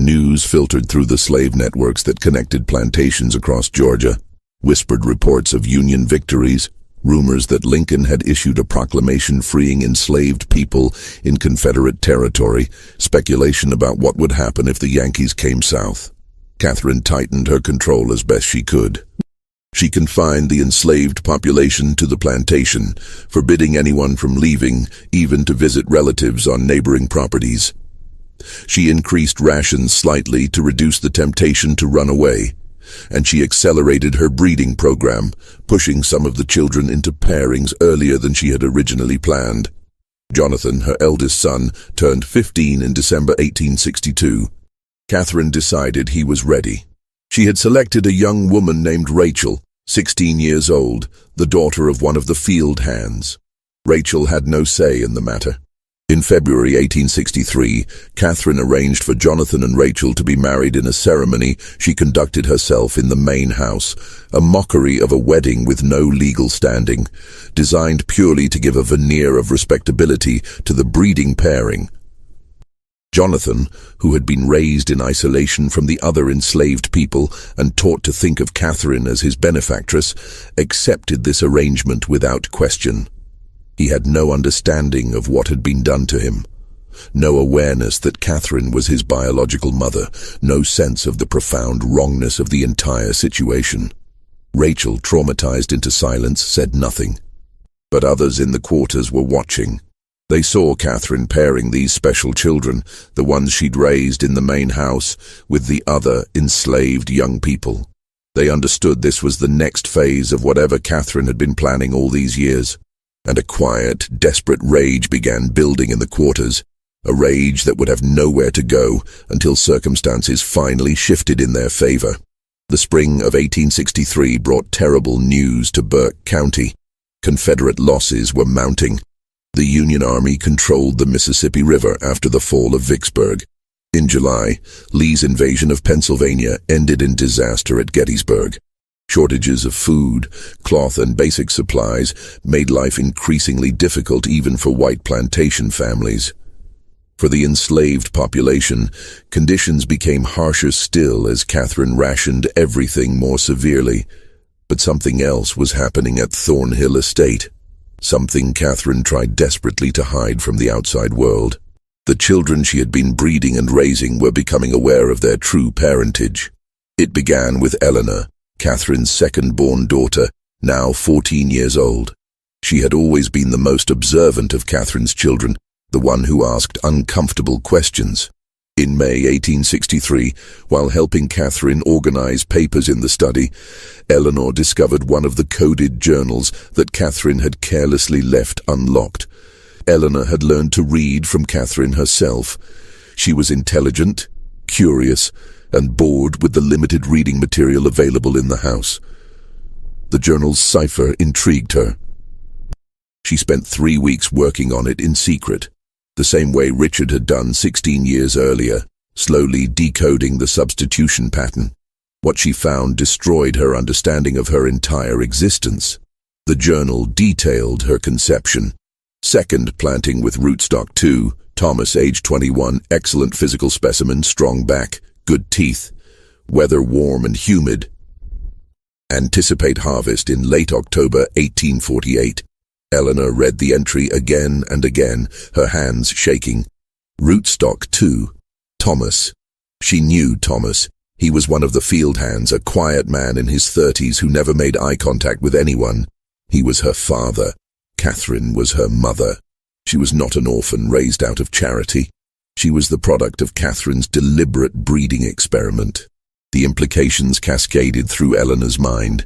News filtered through the slave networks that connected plantations across Georgia. Whispered reports of Union victories, rumors that Lincoln had issued a proclamation freeing enslaved people in Confederate territory, speculation about what would happen if the Yankees came south. Catherine tightened her control as best she could. She confined the enslaved population to the plantation, forbidding anyone from leaving, even to visit relatives on neighboring properties. She increased rations slightly to reduce the temptation to run away. and she accelerated her breeding program, pushing some of the children into pairings earlier than she had originally planned. Jonathan, her eldest son, turned 15 in December 1862. Catherine decided he was ready. She had selected a young woman named Rachel, 16 years old, the daughter of one of the field hands. Rachel had no say in the matter. In February 1863, Catherine arranged for Jonathan and Rachel to be married in a ceremony she conducted herself in the main house, a mockery of a wedding with no legal standing, designed purely to give a veneer of respectability to the breeding pairing. Jonathan, who had been raised in isolation from the other enslaved people and taught to think of Catherine as his benefactress, accepted this arrangement without question. He had no understanding of what had been done to him, no awareness that Catherine was his biological mother, no sense of the profound wrongness of the entire situation. Rachel, traumatized into silence, said nothing. But others in the quarters were watching. They saw Catherine pairing these special children, the ones she'd raised in the main house, with the other enslaved young people. They understood this was the next phase of whatever Catherine had been planning all these years. And a quiet, desperate rage began building in the quarters, a rage that would have nowhere to go until circumstances finally shifted in their favor. The spring of 1863 brought terrible news to Burke County. Confederate losses were mounting. The Union Army controlled the Mississippi River after the fall of Vicksburg. In July, Lee's invasion of Pennsylvania ended in disaster at Gettysburg. Shortages of food, cloth, and basic supplies made life increasingly difficult even for white plantation families. For the enslaved population, conditions became harsher still as Catherine rationed everything more severely. But something else was happening at Thornhill Estate, something Catherine tried desperately to hide from the outside world. The children she had been breeding and raising were becoming aware of their true parentage. It began with Eleanor, Catherine's second-born daughter, now 14 years old. She had always been the most observant of Catherine's children, the one who asked uncomfortable questions. In May 1863, while helping Catherine organize papers in the study, Eleanor discovered one of the coded journals that Catherine had carelessly left unlocked. Eleanor had learned to read from Catherine herself. She was intelligent, curious, and bored with the limited reading material available in the house. The journal's cipher intrigued her. She spent 3 weeks working on it in secret, the same way Richard had done 16 years earlier, slowly decoding the substitution pattern. What she found destroyed her understanding of her entire existence. The journal detailed her conception. Second planting with rootstock 2, Thomas, age 21, excellent physical specimen, strong back, good teeth, weather warm and humid. Anticipate harvest in late October 1848. Eleanor read the entry again and again, her hands shaking. Rootstock 2, Thomas. She knew Thomas. He was one of the field hands, a quiet man in his 30s who never made eye contact with anyone. He was her father. Catherine was her mother. She was not an orphan raised out of charity. She was the product of Catherine's deliberate breeding experiment. The implications cascaded through Eleanor's mind.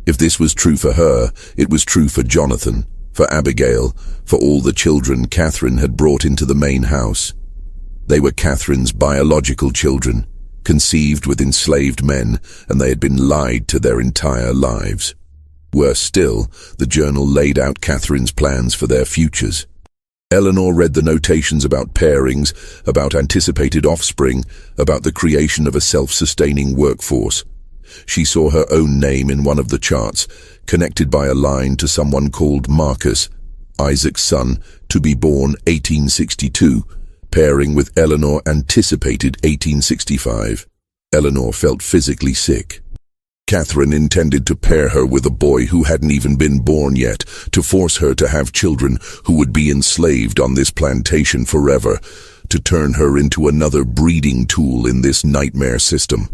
If this was true for her, it was true for Jonathan, for Abigail, for all the children Catherine had brought into the main house. They were Catherine's biological children, conceived with enslaved men, and they had been lied to their entire lives. Worse still, the journal laid out Catherine's plans for their futures. Eleanor read the notations about pairings, about anticipated offspring, about the creation of a self-sustaining workforce. She saw her own name in one of the charts, connected by a line to someone called Marcus, Isaac's son, to be born 1862, pairing with Eleanor anticipated 1865. Eleanor felt physically sick. Catherine intended to pair her with a boy who hadn't even been born yet, to force her to have children who would be enslaved on this plantation forever, to turn her into another breeding tool in this nightmare system.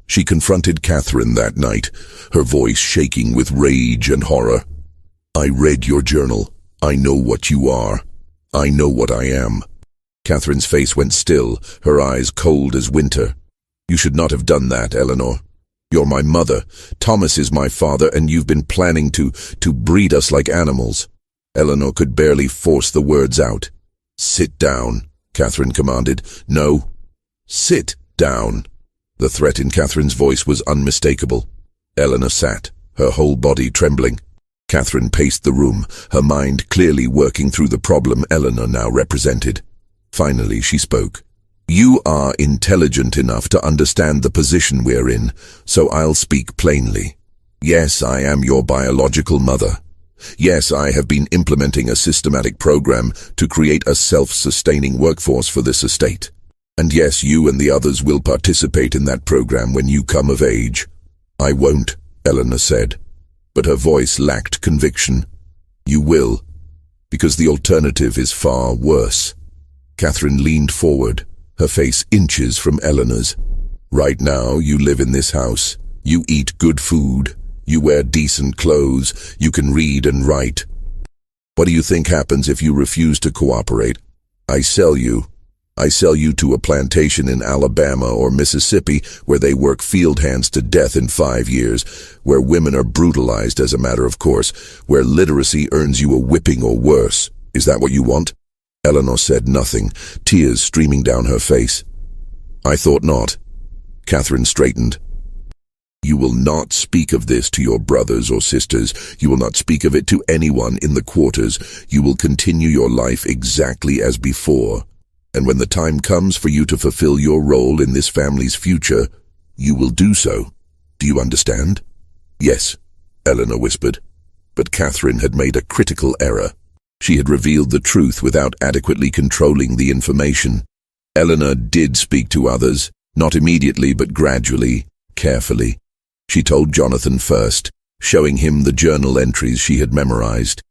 She confronted Catherine that night, her voice shaking with rage and horror. "I read your journal. I know what you are. I know what I am." Catherine's face went still, her eyes cold as winter. "You should not have done that, Eleanor. You're my mother. Thomas is my father, and you've been planning to breed us like animals." Eleanor could barely force the words out. "Sit down," Catherine commanded. "No. Sit down." The threat in Catherine's voice was unmistakable. Eleanor sat, her whole body trembling. Catherine paced the room, her mind clearly working through the problem Eleanor now represented. Finally, she spoke. "You are intelligent enough to understand the position we're in, so I'll speak plainly. Yes, I am your biological mother. Yes, I have been implementing a systematic program to create a self-sustaining workforce for this estate. And yes, you and the others will participate in that program when you come of age." "I won't," Eleanor said, but her voice lacked conviction. "You will, because the alternative is far worse." Catherine leaned forward, her face inches from Eleanor's. "Right now, you live in this house. You eat good food. You wear decent clothes. You can read and write. What do you think happens if you refuse to cooperate? I sell you to a plantation in Alabama or Mississippi where they work field hands to death in 5 years, where women are brutalized as a matter of course, where literacy earns you a whipping or worse. Is that what you want?" Eleanor said nothing, tears streaming down her face. "I thought not." Catherine straightened. "You will not speak of this to your brothers or sisters. You will not speak of it to anyone in the quarters. You will continue your life exactly as before. And when the time comes for you to fulfill your role in this family's future, you will do so. Do you understand?" "Yes," Eleanor whispered. But Catherine had made a critical error. She had revealed the truth without adequately controlling the information. Eleanor did speak to others, not immediately but gradually, carefully. She told Jonathan first, showing him the journal entries she had memorized.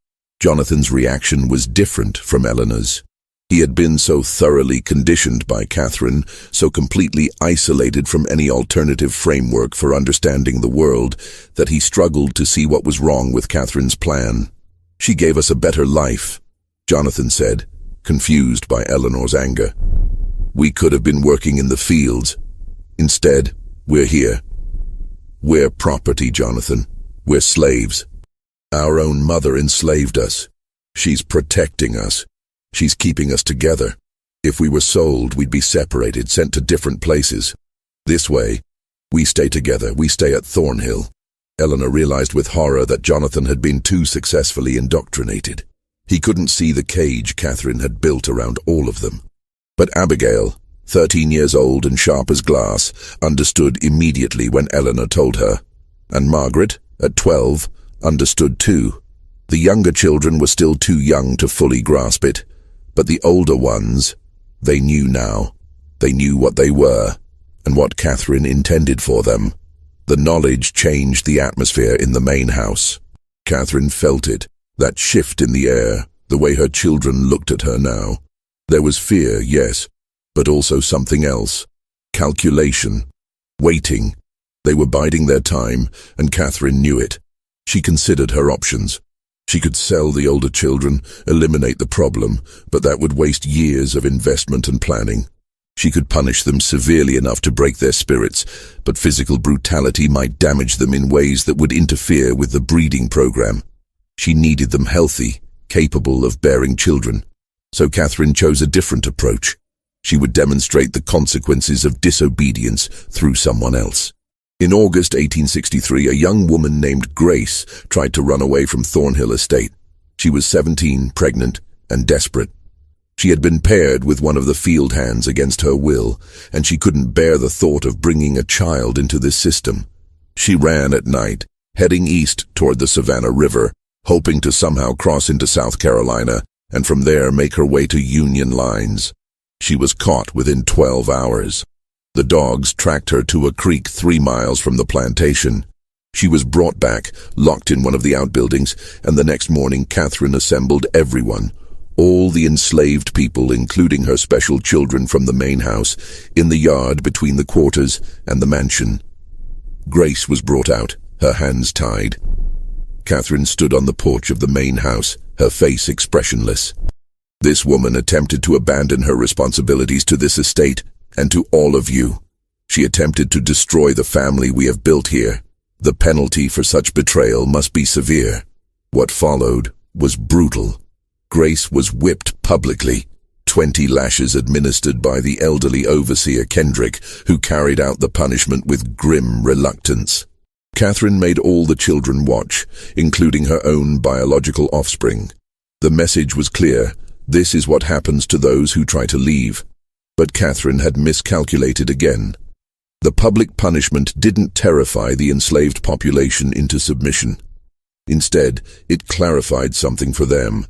Jonathan's reaction was different from Eleanor's. He had been so thoroughly conditioned by Catherine, so completely isolated from any alternative framework for understanding the world, that he struggled to see what was wrong with Catherine's plan. "She gave us a better life," Jonathan said, confused by Eleanor's anger. "We could have been working in the fields. Instead, we're here. We're property, Jonathan. We're slaves. Our own mother enslaved us. She's protecting us. She's keeping us together. If we were sold, we'd be separated, sent to different places. This way, we stay together. We stay at Thornhill." Eleanor realized with horror that Jonathan had been too successfully indoctrinated. He couldn't see the cage Catherine had built around all of them. But Abigail, 13 years old and sharp as glass, understood immediately when Eleanor told her. And Margaret, at 12, understood too. The younger children were still too young to fully grasp it, but the older ones, they knew now. They knew what they were, and what Catherine intended for them. The knowledge changed the atmosphere in the main house. Catherine felt it, that shift in the air, the way her children looked at her now. There was fear, yes, but also something else. Calculation. Waiting. They were biding their time, and Catherine knew it. She considered her options. She could sell the older children, eliminate the problem, but that would waste years of investment and planning. She could punish them severely enough to break their spirits, but physical brutality might damage them in ways that would interfere with the breeding program. She needed them healthy, capable of bearing children. So Catherine chose a different approach. She would demonstrate the consequences of disobedience through someone else. In August 1863, a young woman named Grace tried to run away from Thornhill Estate. She was 17, pregnant, and desperate. She had been paired with one of the field hands against her will, and she couldn't bear the thought of bringing a child into this system. She ran at night, heading east toward the Savannah River, hoping to somehow cross into South Carolina, and from there make her way to Union lines. She was caught within 12 hours. The dogs tracked her to a creek 3 miles from the plantation. She was brought back, locked in one of the outbuildings, and the next morning Catherine assembled everyone, all the enslaved people, including her special children from the main house, in the yard between the quarters and the mansion. Grace was brought out, her hands tied. Catherine stood on the porch of the main house, her face expressionless. This woman attempted to abandon her responsibilities to this estate and to all of you. She attempted to destroy the family we have built here. The penalty for such betrayal must be severe. What followed was brutal. Grace was whipped publicly, 20 lashes administered by the elderly overseer Kendrick, who carried out the punishment with grim reluctance. Catherine made all the children watch, including her own biological offspring. The message was clear: this is what happens to those who try to leave. But Catherine had miscalculated again. The public punishment didn't terrify the enslaved population into submission. Instead, it clarified something for them.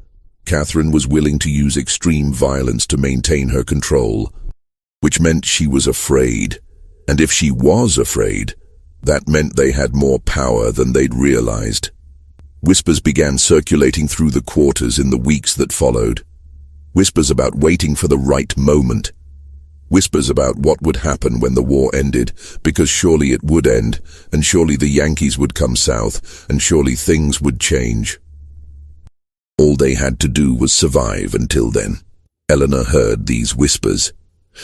Catherine was willing to use extreme violence to maintain her control, which meant she was afraid. And if she was afraid, that meant they had more power than they'd realized. Whispers began circulating through the quarters in the weeks that followed. Whispers about waiting for the right moment. Whispers about what would happen when the war ended, because surely it would end, and surely the Yankees would come south, and surely things would change. All they had to do was survive until then. Eleanor heard these whispers.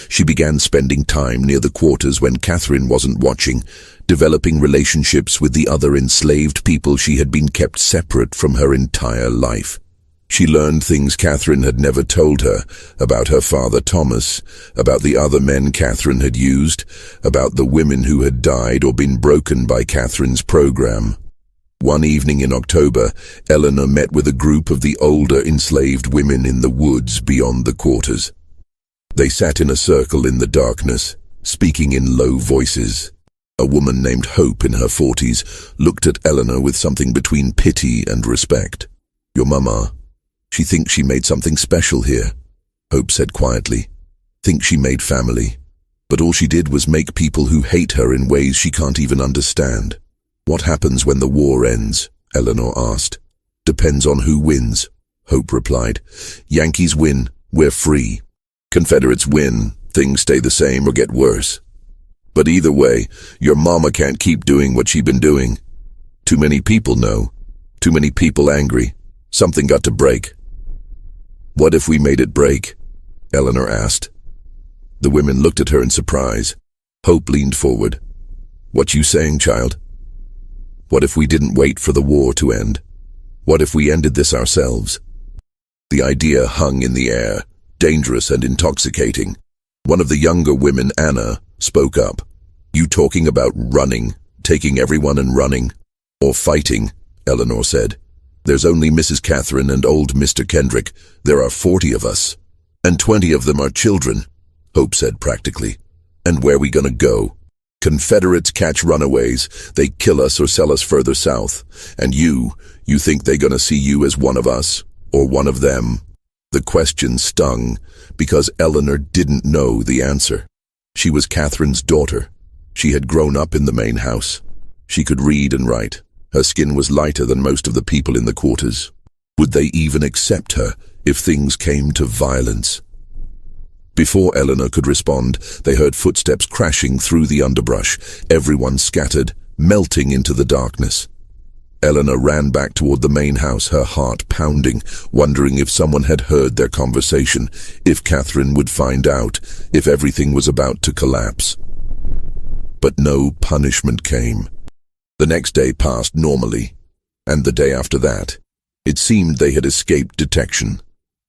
She began spending time near the quarters when Catherine wasn't watching, developing relationships with the other enslaved people she had been kept separate from her entire life. She learned things Catherine had never told her, about her father Thomas, about the other men Catherine had used, about the women who had died or been broken by Catherine's program. One evening in October, Eleanor met with a group of the older enslaved women in the woods beyond the quarters. They sat in a circle in the darkness, speaking in low voices. A woman named Hope in her 40s looked at Eleanor with something between pity and respect. "Your mama, she thinks she made something special here," Hope said quietly. "Thinks she made family. But all she did was make people who hate her in ways she can't even understand." "What happens when the war ends?" Eleanor asked. "Depends on who wins," Hope replied. "Yankees win, we're free. Confederates win, things stay the same or get worse. But either way, your mama can't keep doing what she's been doing. Too many people know. Too many people angry. Something got to break." "What if we made it break?" Eleanor asked. The women looked at her in surprise. Hope leaned forward. "What you saying, child? What if we didn't wait for the war to end? What if we ended this ourselves?" The idea hung in the air, dangerous and intoxicating. One of the younger women, Anna, spoke up. "You talking about running, taking everyone and running? Or fighting?" Eleanor said. "There's only Mrs. Catherine and old Mr. Kendrick. There are 40 of us. And 20 of them are children," Hope said practically. "And where we gonna go? Confederates catch runaways. They kill us or sell us further south. And you think they gonna see you as one of us? Or one of them?" The question stung, because Eleanor didn't know the answer. She was Catherine's daughter. She had grown up in the main house. She could read and write. Her skin was lighter than most of the people in the quarters. Would they even accept her if things came to violence? Before Eleanor could respond, they heard footsteps crashing through the underbrush. Everyone scattered, melting into the darkness. Eleanor ran back toward the main house, her heart pounding, wondering if someone had heard their conversation, if Catherine would find out, if everything was about to collapse. But no punishment came. The next day passed normally, and the day after that. It seemed they had escaped detection,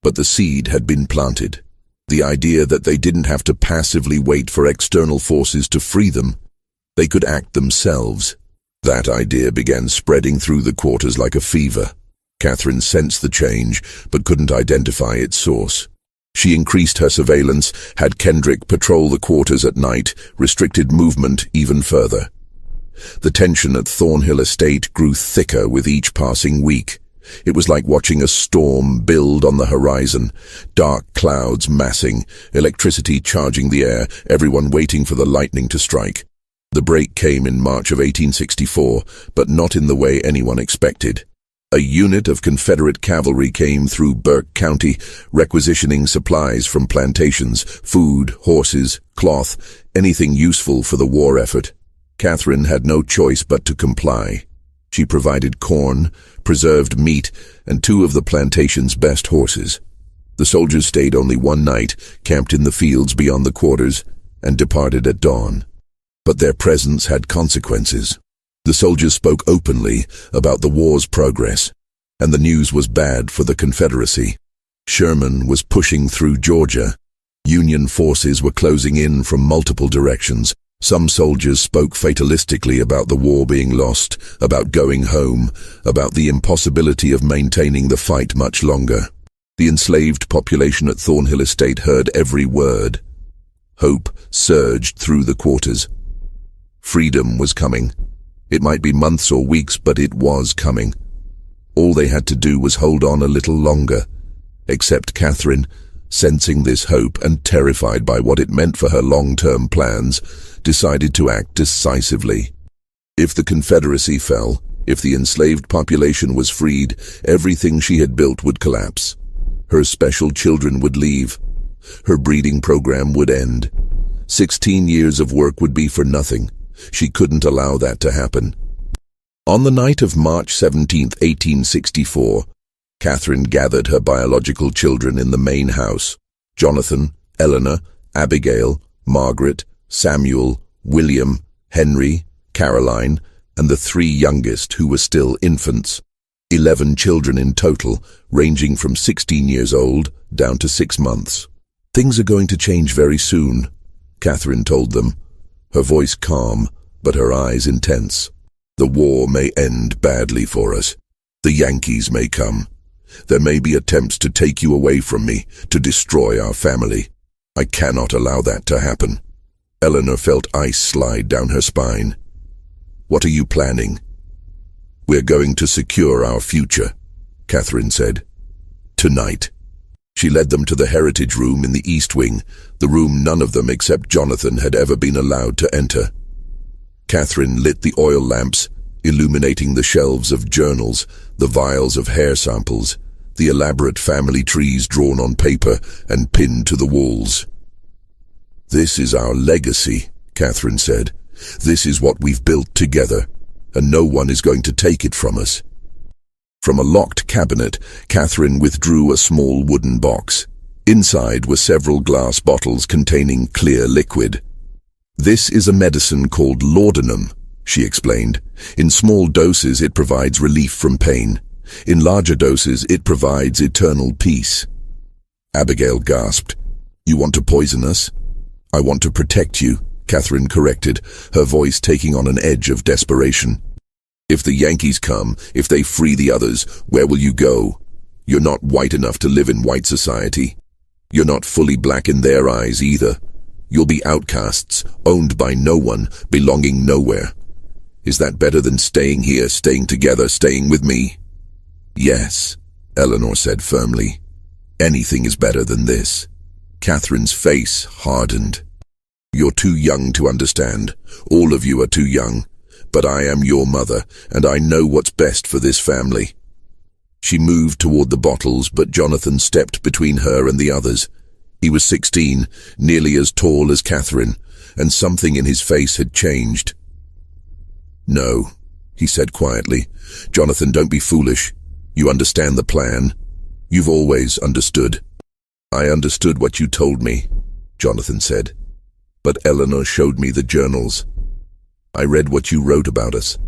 but the seed had been planted. The idea that they didn't have to passively wait for external forces to free them. They could act themselves. That idea began spreading through the quarters like a fever. Catherine sensed the change, but couldn't identify its source. She increased her surveillance, had Kendrick patrol the quarters at night, restricted movement even further. The tension at Thornhill Estate grew thicker with each passing week. It was like watching a storm build on the horizon, dark clouds massing, electricity charging the air, everyone waiting for the lightning to strike. The break came in March of 1864, but not in the way anyone expected. A unit of Confederate cavalry came through Burke County, requisitioning supplies from plantations, food, horses, cloth, anything useful for the war effort. Catherine had no choice but to comply. She provided corn, preserved meat, and 2 of the plantation's best horses. The soldiers stayed only one night, camped in the fields beyond the quarters, and departed at dawn. But their presence had consequences. The soldiers spoke openly about the war's progress, and the news was bad for the Confederacy. Sherman was pushing through Georgia. Union forces were closing in from multiple directions. Some soldiers spoke fatalistically about the war being lost, about going home, about the impossibility of maintaining the fight much longer. The enslaved population at Thornhill Estate heard every word. Hope surged through the quarters. Freedom was coming. It might be months or weeks, but it was coming. All they had to do was hold on a little longer. Except Catherine, sensing this hope and terrified by what it meant for her long-term plans, decided to act decisively. If the Confederacy fell, if the enslaved population was freed, everything she had built would collapse. Her special children would leave. Her breeding program would end. 16 years of work would be for nothing. She couldn't allow that to happen. On the night of March 17, 1864, Catherine gathered her biological children in the main house: Jonathan, Eleanor, Abigail, Margaret, Samuel, William, Henry, Caroline, and the 3 youngest who were still infants. 11 children in total, ranging from 16 years old down to 6 months. "Things are going to change very soon," Catherine told them, her voice calm, but her eyes intense. "The war may end badly for us. The Yankees may come. There may be attempts to take you away from me, to destroy our family. I cannot allow that to happen." Eleanor felt ice slide down her spine. "What are you planning?" "We're going to secure our future," Catherine said. "Tonight." She led them to the heritage room in the East Wing, the room none of them except Jonathan had ever been allowed to enter. Catherine lit the oil lamps, illuminating the shelves of journals, the vials of hair samples, the elaborate family trees drawn on paper and pinned to the walls. "This is our legacy," Catherine said. "This is what we've built together, and no one is going to take it from us." From a locked cabinet, Catherine withdrew a small wooden box. Inside were several glass bottles containing clear liquid. "This is a medicine called laudanum," she explained. "In small doses it provides relief from pain. In larger doses it provides eternal peace." Abigail gasped. "You want to poison us?" "I want to protect you," Catherine corrected, her voice taking on an edge of desperation. "If the Yankees come, if they free the others, where will you go? You're not white enough to live in white society. You're not fully black in their eyes either. You'll be outcasts, owned by no one, belonging nowhere. Is that better than staying here, staying together, staying with me?" "Yes," Eleanor said firmly. "Anything is better than this." Catherine's face hardened. "You're too young to understand. All of you are too young. But I am your mother, and I know what's best for this family." She moved toward the bottles, but Jonathan stepped between her and the others. He was 16, nearly as tall as Catherine, and something in his face had changed. "No," he said quietly. "Jonathan, don't be foolish. You understand the plan. You've always understood." "I understood what you told me," Jonathan said. "But Eleanor showed me the journals. I read what you wrote about us.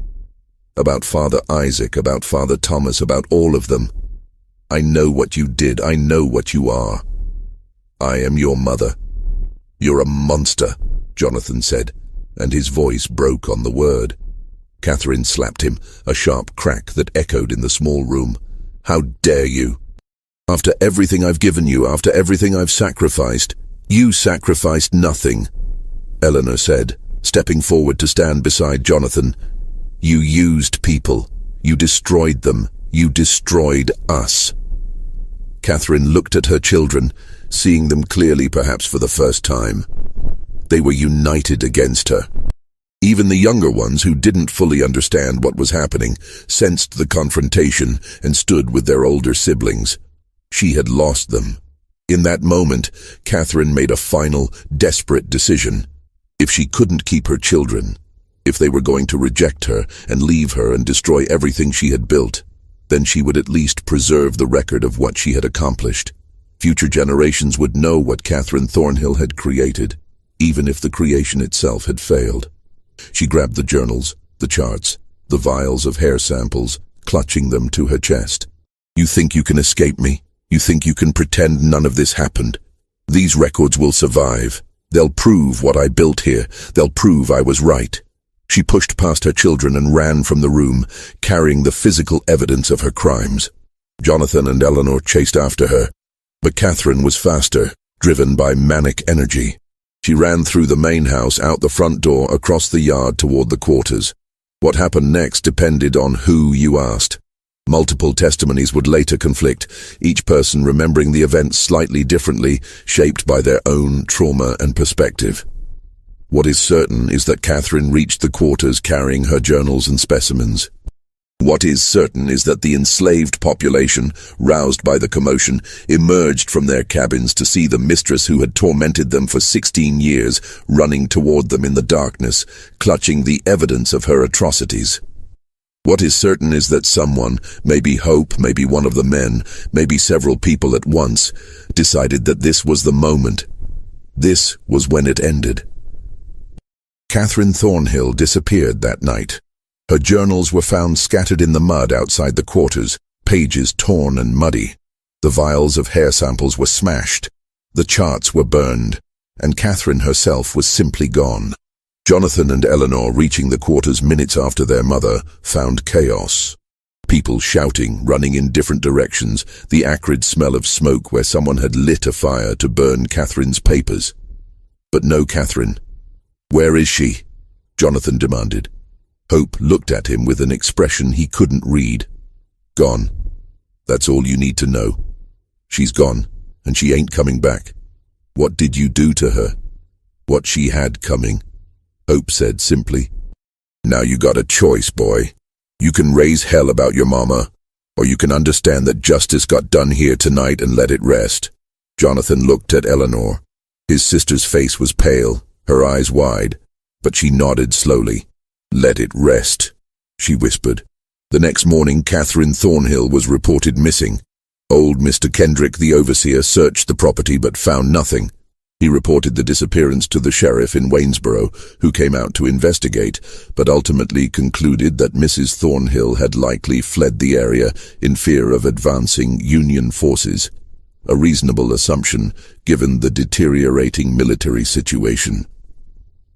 About Father Isaac, about Father Thomas, about all of them. I know what you did. I know what you are. I am your mother." "You're a monster," Jonathan said, and his voice broke on the word. Catherine slapped him, a sharp crack that echoed in the small room. "How dare you? After everything I've given you, after everything I've sacrificed, you sacrificed nothing," Eleanor said, stepping forward to stand beside Jonathan. "You used people. You destroyed them. You destroyed us." Catherine looked at her children, seeing them clearly perhaps for the first time. They were united against her. Even the younger ones, who didn't fully understand what was happening, sensed the confrontation and stood with their older siblings. She had lost them. In that moment, Catherine made a final, desperate decision. If she couldn't keep her children, if they were going to reject her and leave her and destroy everything she had built, then she would at least preserve the record of what she had accomplished. Future generations would know what Catherine Thornhill had created, even if the creation itself had failed. She grabbed the journals, the charts, the vials of hair samples, clutching them to her chest. "You think you can escape me? You think you can pretend none of this happened? These records will survive. They'll prove what I built here. They'll prove I was right." She pushed past her children and ran from the room, carrying the physical evidence of her crimes. Jonathan and Eleanor chased after her, but Catherine was faster, driven by manic energy. She ran through the main house, out the front door, across the yard toward the quarters. What happened next depended on who you asked. Multiple testimonies would later conflict, each person remembering the events slightly differently, shaped by their own trauma and perspective. What is certain is that Catherine reached the quarters carrying her journals and specimens. What is certain is that the enslaved population, roused by the commotion, emerged from their cabins to see the mistress who had tormented them for 16 years running toward them in the darkness, clutching the evidence of her atrocities. What is certain is that someone, maybe Hope, maybe one of the men, maybe several people at once, decided that this was the moment. This was when it ended. Catherine Thornhill disappeared that night. Her journals were found scattered in the mud outside the quarters, pages torn and muddy. The vials of hair samples were smashed. The charts were burned, and Catherine herself was simply gone. Jonathan and Eleanor, reaching the quarters minutes after their mother, found chaos. People shouting, running in different directions, the acrid smell of smoke where someone had lit a fire to burn Catherine's papers. But no Catherine. "Where is she?" Jonathan demanded. Hope looked at him with an expression he couldn't read. "Gone. That's all you need to know. She's gone, and she ain't coming back. What did you do to her? What she had coming?" Hope said simply. "Now you got a choice, boy. You can raise hell about your mama, or you can understand that justice got done here tonight and let it rest." Jonathan looked at Eleanor. His sister's face was pale, her eyes wide, but she nodded slowly. "Let it rest," she whispered. The next morning, Catherine Thornhill was reported missing. Old Mr. Kendrick, the overseer, searched the property but found nothing. He reported the disappearance to the sheriff in Waynesboro, who came out to investigate, but ultimately concluded that Mrs. Thornhill had likely fled the area in fear of advancing Union forces. A reasonable assumption, given the deteriorating military situation.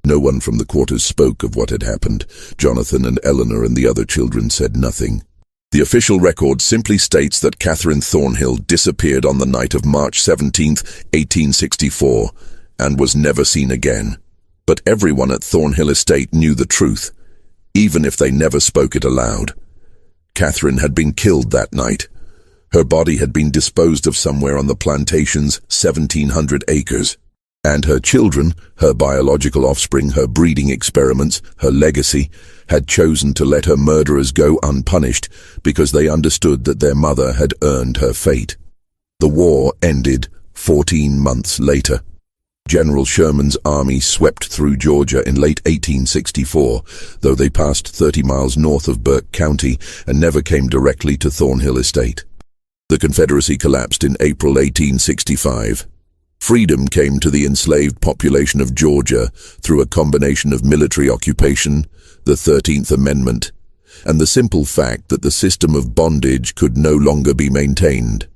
No one from the quarters spoke of what had happened. Jonathan and Eleanor and the other children said nothing. The official record simply states that Catherine Thornhill disappeared on the night of March 17, 1864, and was never seen again. But everyone at Thornhill Estate knew the truth, even if they never spoke it aloud. Catherine had been killed that night. Her body had been disposed of somewhere on the plantation's 1,700 acres. And her children, her biological offspring, her breeding experiments, her legacy, had chosen to let her murderers go unpunished because they understood that their mother had earned her fate. The war ended 14 months later. General Sherman's army swept through Georgia in late 1864, though they passed 30 miles north of Burke County and never came directly to Thornhill Estate. The Confederacy collapsed in April 1865. Freedom came to the enslaved population of Georgia through a combination of military occupation, the 13th Amendment, and the simple fact that the system of bondage could no longer be maintained.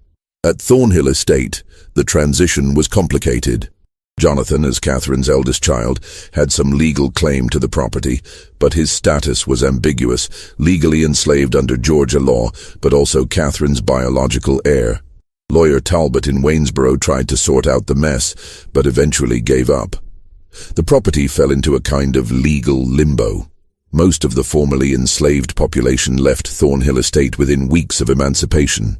At Thornhill Estate, the transition was complicated. Jonathan, as Catherine's eldest child, had some legal claim to the property, but his status was ambiguous, legally enslaved under Georgia law, but also Catherine's biological heir. Lawyer Talbot in Waynesboro tried to sort out the mess, but eventually gave up. The property fell into a kind of legal limbo. Most of the formerly enslaved population left Thornhill Estate within weeks of emancipation.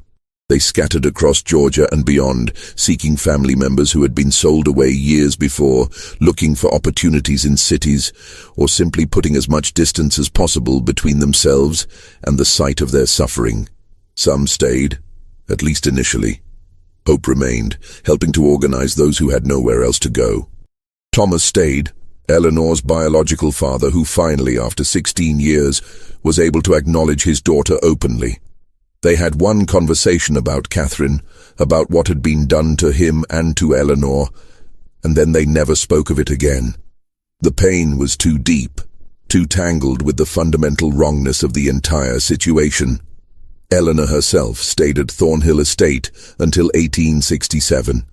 They scattered across Georgia and beyond, seeking family members who had been sold away years before, looking for opportunities in cities, or simply putting as much distance as possible between themselves and the site of their suffering. Some stayed, at least initially. Hope remained, helping to organize those who had nowhere else to go. Thomas stayed, Eleanor's biological father, who finally, after 16 years, was able to acknowledge his daughter openly. They had one conversation about Catherine, about what had been done to him and to Eleanor, and then they never spoke of it again. The pain was too deep, too tangled with the fundamental wrongness of the entire situation. Eleanor herself stayed at Thornhill Estate until 1867.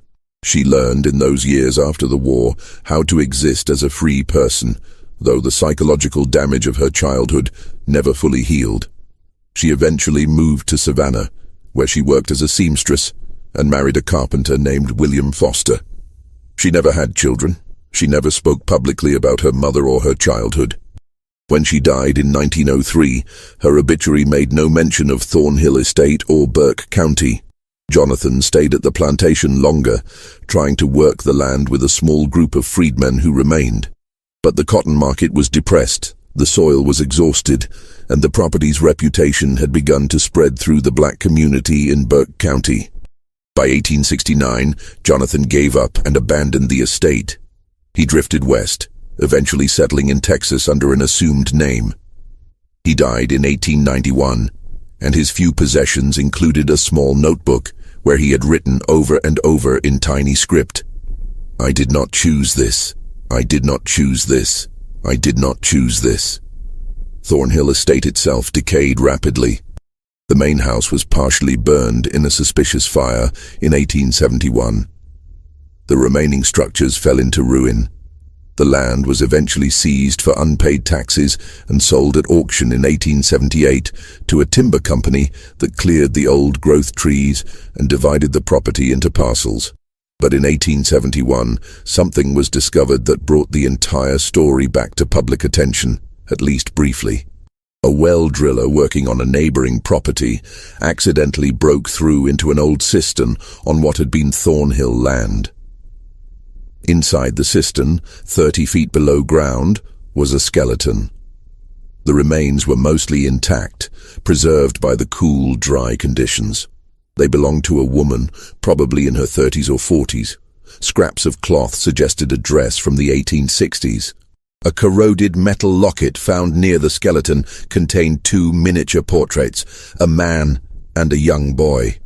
She learned in those years after the war how to exist as a free person, though the psychological damage of her childhood never fully healed. She eventually moved to Savannah, where she worked as a seamstress and married a carpenter named William Foster. She never had children. She never spoke publicly about her mother or her childhood. When she died in 1903, her obituary made no mention of Thornhill Estate or Burke County. Jonathan stayed at the plantation longer, trying to work the land with a small group of freedmen who remained. But the cotton market was depressed, the soil was exhausted, and the property's reputation had begun to spread through the black community in Burke County. By 1869, Jonathan gave up and abandoned the estate. He drifted west, eventually settling in Texas under an assumed name. He died in 1891, and his few possessions included a small notebook where he had written over and over in tiny script, "I did not choose this. I did not choose this. I did not choose this." Thornhill Estate itself decayed rapidly. The main house was partially burned in a suspicious fire in 1871. The remaining structures fell into ruin. The land was eventually seized for unpaid taxes and sold at auction in 1878 to a timber company that cleared the old-growth trees and divided the property into parcels. But in 1871, something was discovered that brought the entire story back to public attention, at least briefly. A well driller working on a neighboring property accidentally broke through into an old cistern on what had been Thornhill land. Inside the cistern, 30 feet below ground, was a skeleton. The remains were mostly intact, preserved by the cool, dry conditions. They belonged to a woman, probably in her 30s or 40s. Scraps of cloth suggested a dress from the 1860s. A corroded metal locket found near the skeleton contained 2 miniature portraits, a man and a young boy.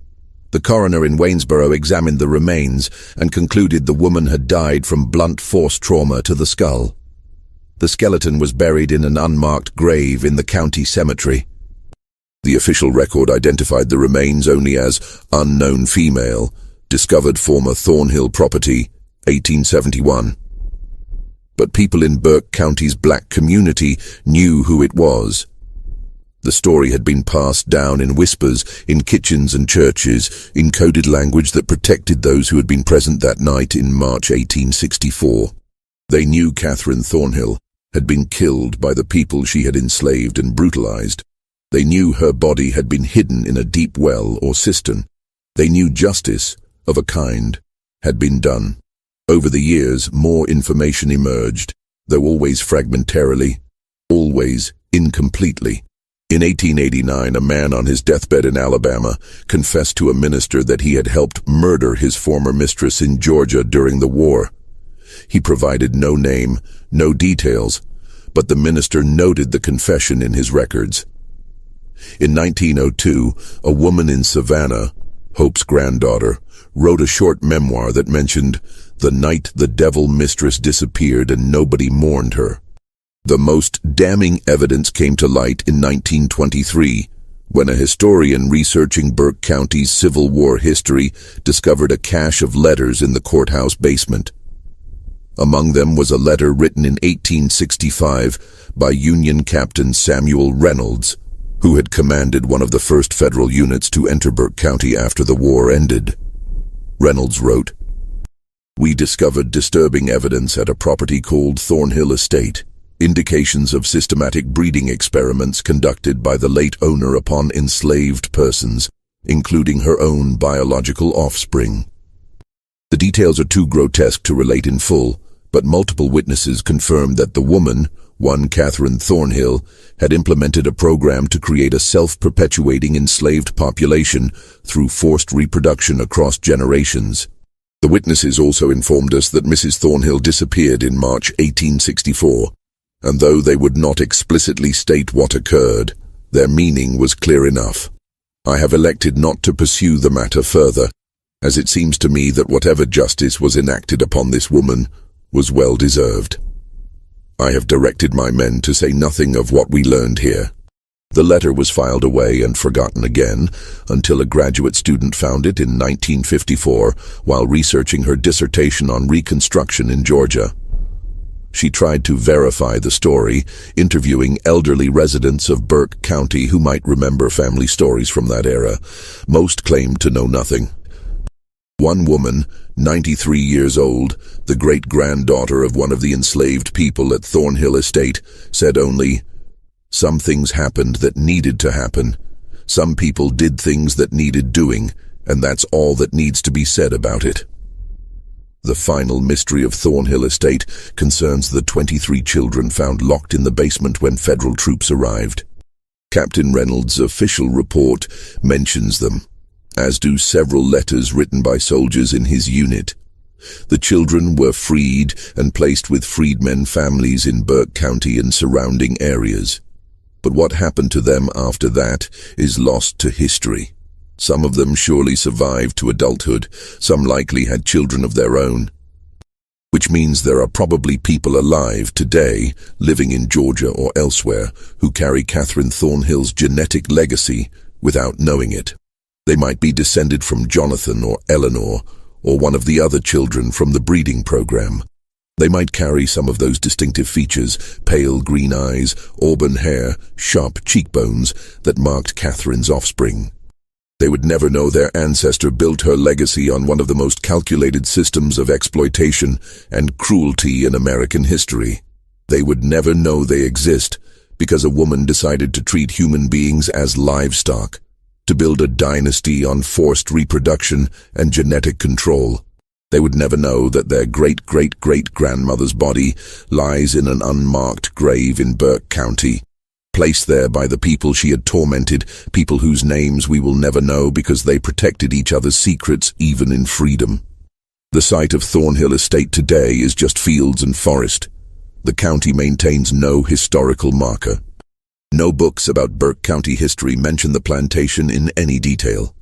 The coroner in Waynesboro examined the remains and concluded the woman had died from blunt force trauma to the skull. The skeleton was buried in an unmarked grave in the county cemetery. The official record identified the remains only as unknown female, discovered former Thornhill property, 1871. But people in Burke County's black community knew who it was. The story had been passed down in whispers in kitchens and churches, in coded language that protected those who had been present that night in March 1864. They knew Catherine Thornhill had been killed by the people she had enslaved and brutalized. They knew her body had been hidden in a deep well or cistern. They knew justice, of a kind, had been done. Over the years, more information emerged, though always fragmentarily, always incompletely. In 1889, a man on his deathbed in Alabama confessed to a minister that he had helped murder his former mistress in Georgia during the war. He provided no name, no details, but the minister noted the confession in his records. In 1902, a woman in Savannah, Hope's granddaughter, wrote a short memoir that mentioned the night the devil mistress disappeared and nobody mourned her. The most damning evidence came to light in 1923, when a historian researching Burke County's Civil War history discovered a cache of letters in the courthouse basement. Among them was a letter written in 1865 by Union Captain Samuel Reynolds, who had commanded one of the first federal units to enter Burke County after the war ended. Reynolds wrote, "We discovered disturbing evidence at a property called Thornhill Estate. Indications of systematic breeding experiments conducted by the late owner upon enslaved persons, including her own biological offspring. The details are too grotesque to relate in full, but multiple witnesses confirmed that the woman, one Catherine Thornhill, had implemented a program to create a self-perpetuating enslaved population through forced reproduction across generations. The witnesses also informed us that Mrs. Thornhill disappeared in March 1864, and though they would not explicitly state what occurred, their meaning was clear enough. I have elected not to pursue the matter further, as it seems to me that whatever justice was enacted upon this woman was well deserved. I have directed my men to say nothing of what we learned here. The letter was filed away and forgotten again until a graduate student found it in 1954 while researching her dissertation on Reconstruction in Georgia. She tried to verify the story, interviewing elderly residents of Burke County who might remember family stories from that era. Most claimed to know nothing. One woman, 93 years old, the great-granddaughter of one of the enslaved people at Thornhill Estate, said only, "Some things happened that needed to happen. Some people did things that needed doing, and that's all that needs to be said about it." The final mystery of Thornhill Estate concerns the 23 children found locked in the basement when federal troops arrived. Captain Reynolds' official report mentions them, as do several letters written by soldiers in his unit. The children were freed and placed with freedmen families in Burke County and surrounding areas. But what happened to them after that is lost to history. Some of them surely survived to adulthood, some likely had children of their own. Which means there are probably people alive today, living in Georgia or elsewhere, who carry Catherine Thornhill's genetic legacy without knowing it. They might be descended from Jonathan or Eleanor, or one of the other children from the breeding program. They might carry some of those distinctive features, pale green eyes, auburn hair, sharp cheekbones, that marked Catherine's offspring. They would never know their ancestor built her legacy on one of the most calculated systems of exploitation and cruelty in American history. They would never know they exist because a woman decided to treat human beings as livestock, to build a dynasty on forced reproduction and genetic control. They would never know that their great-great-great-grandmother's body lies in an unmarked grave in Burke County, placed there by the people she had tormented, people whose names we will never know because they protected each other's secrets even in freedom. The site of Thornhill Estate today is just fields and forest. The county maintains no historical marker. No books about Burke County history mention the plantation in any detail.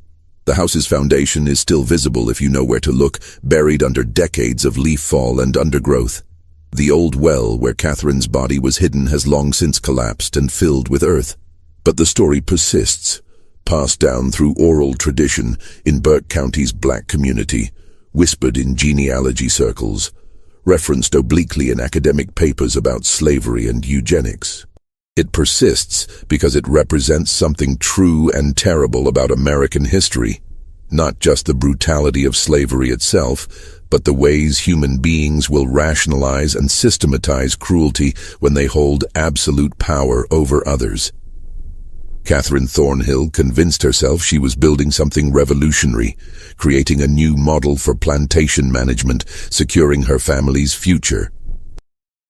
The house's foundation is still visible if you know where to look, buried under decades of leaf fall and undergrowth. The old well where Catherine's body was hidden has long since collapsed and filled with earth. But the story persists, passed down through oral tradition in Burke County's black community, whispered in genealogy circles, referenced obliquely in academic papers about slavery and eugenics. It persists because it represents something true and terrible about American history, not just the brutality of slavery itself, but the ways human beings will rationalize and systematize cruelty when they hold absolute power over others. Catherine Thornhill convinced herself she was building something revolutionary, creating a new model for plantation management, securing her family's future.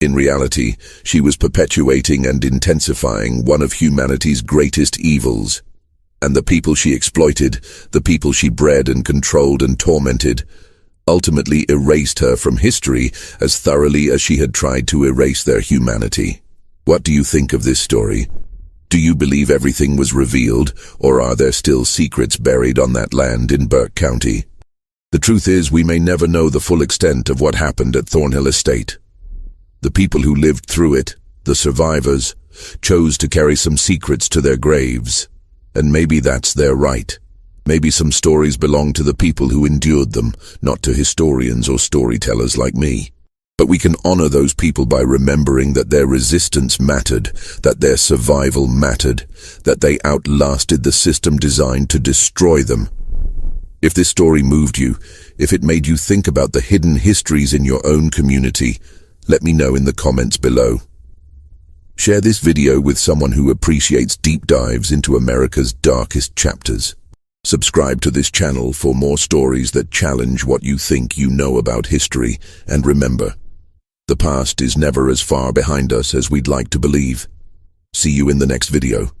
In reality, she was perpetuating and intensifying one of humanity's greatest evils. And the people she exploited, the people she bred and controlled and tormented, ultimately erased her from history as thoroughly as she had tried to erase their humanity. What do you think of this story? Do you believe everything was revealed, or are there still secrets buried on that land in Burke County? The truth is, we may never know the full extent of what happened at Thornhill Estate. The people who lived through it, the survivors, chose to carry some secrets to their graves. And maybe that's their right. Maybe some stories belong to the people who endured them, not to historians or storytellers like me. But we can honor those people by remembering that their resistance mattered, that their survival mattered, that they outlasted the system designed to destroy them. If this story moved you, if it made you think about the hidden histories in your own community, let me know in the comments below. Share this video with someone who appreciates deep dives into America's darkest chapters. Subscribe to this channel for more stories that challenge what you think you know about history, and remember, the past is never as far behind us as we'd like to believe. See you in the next video.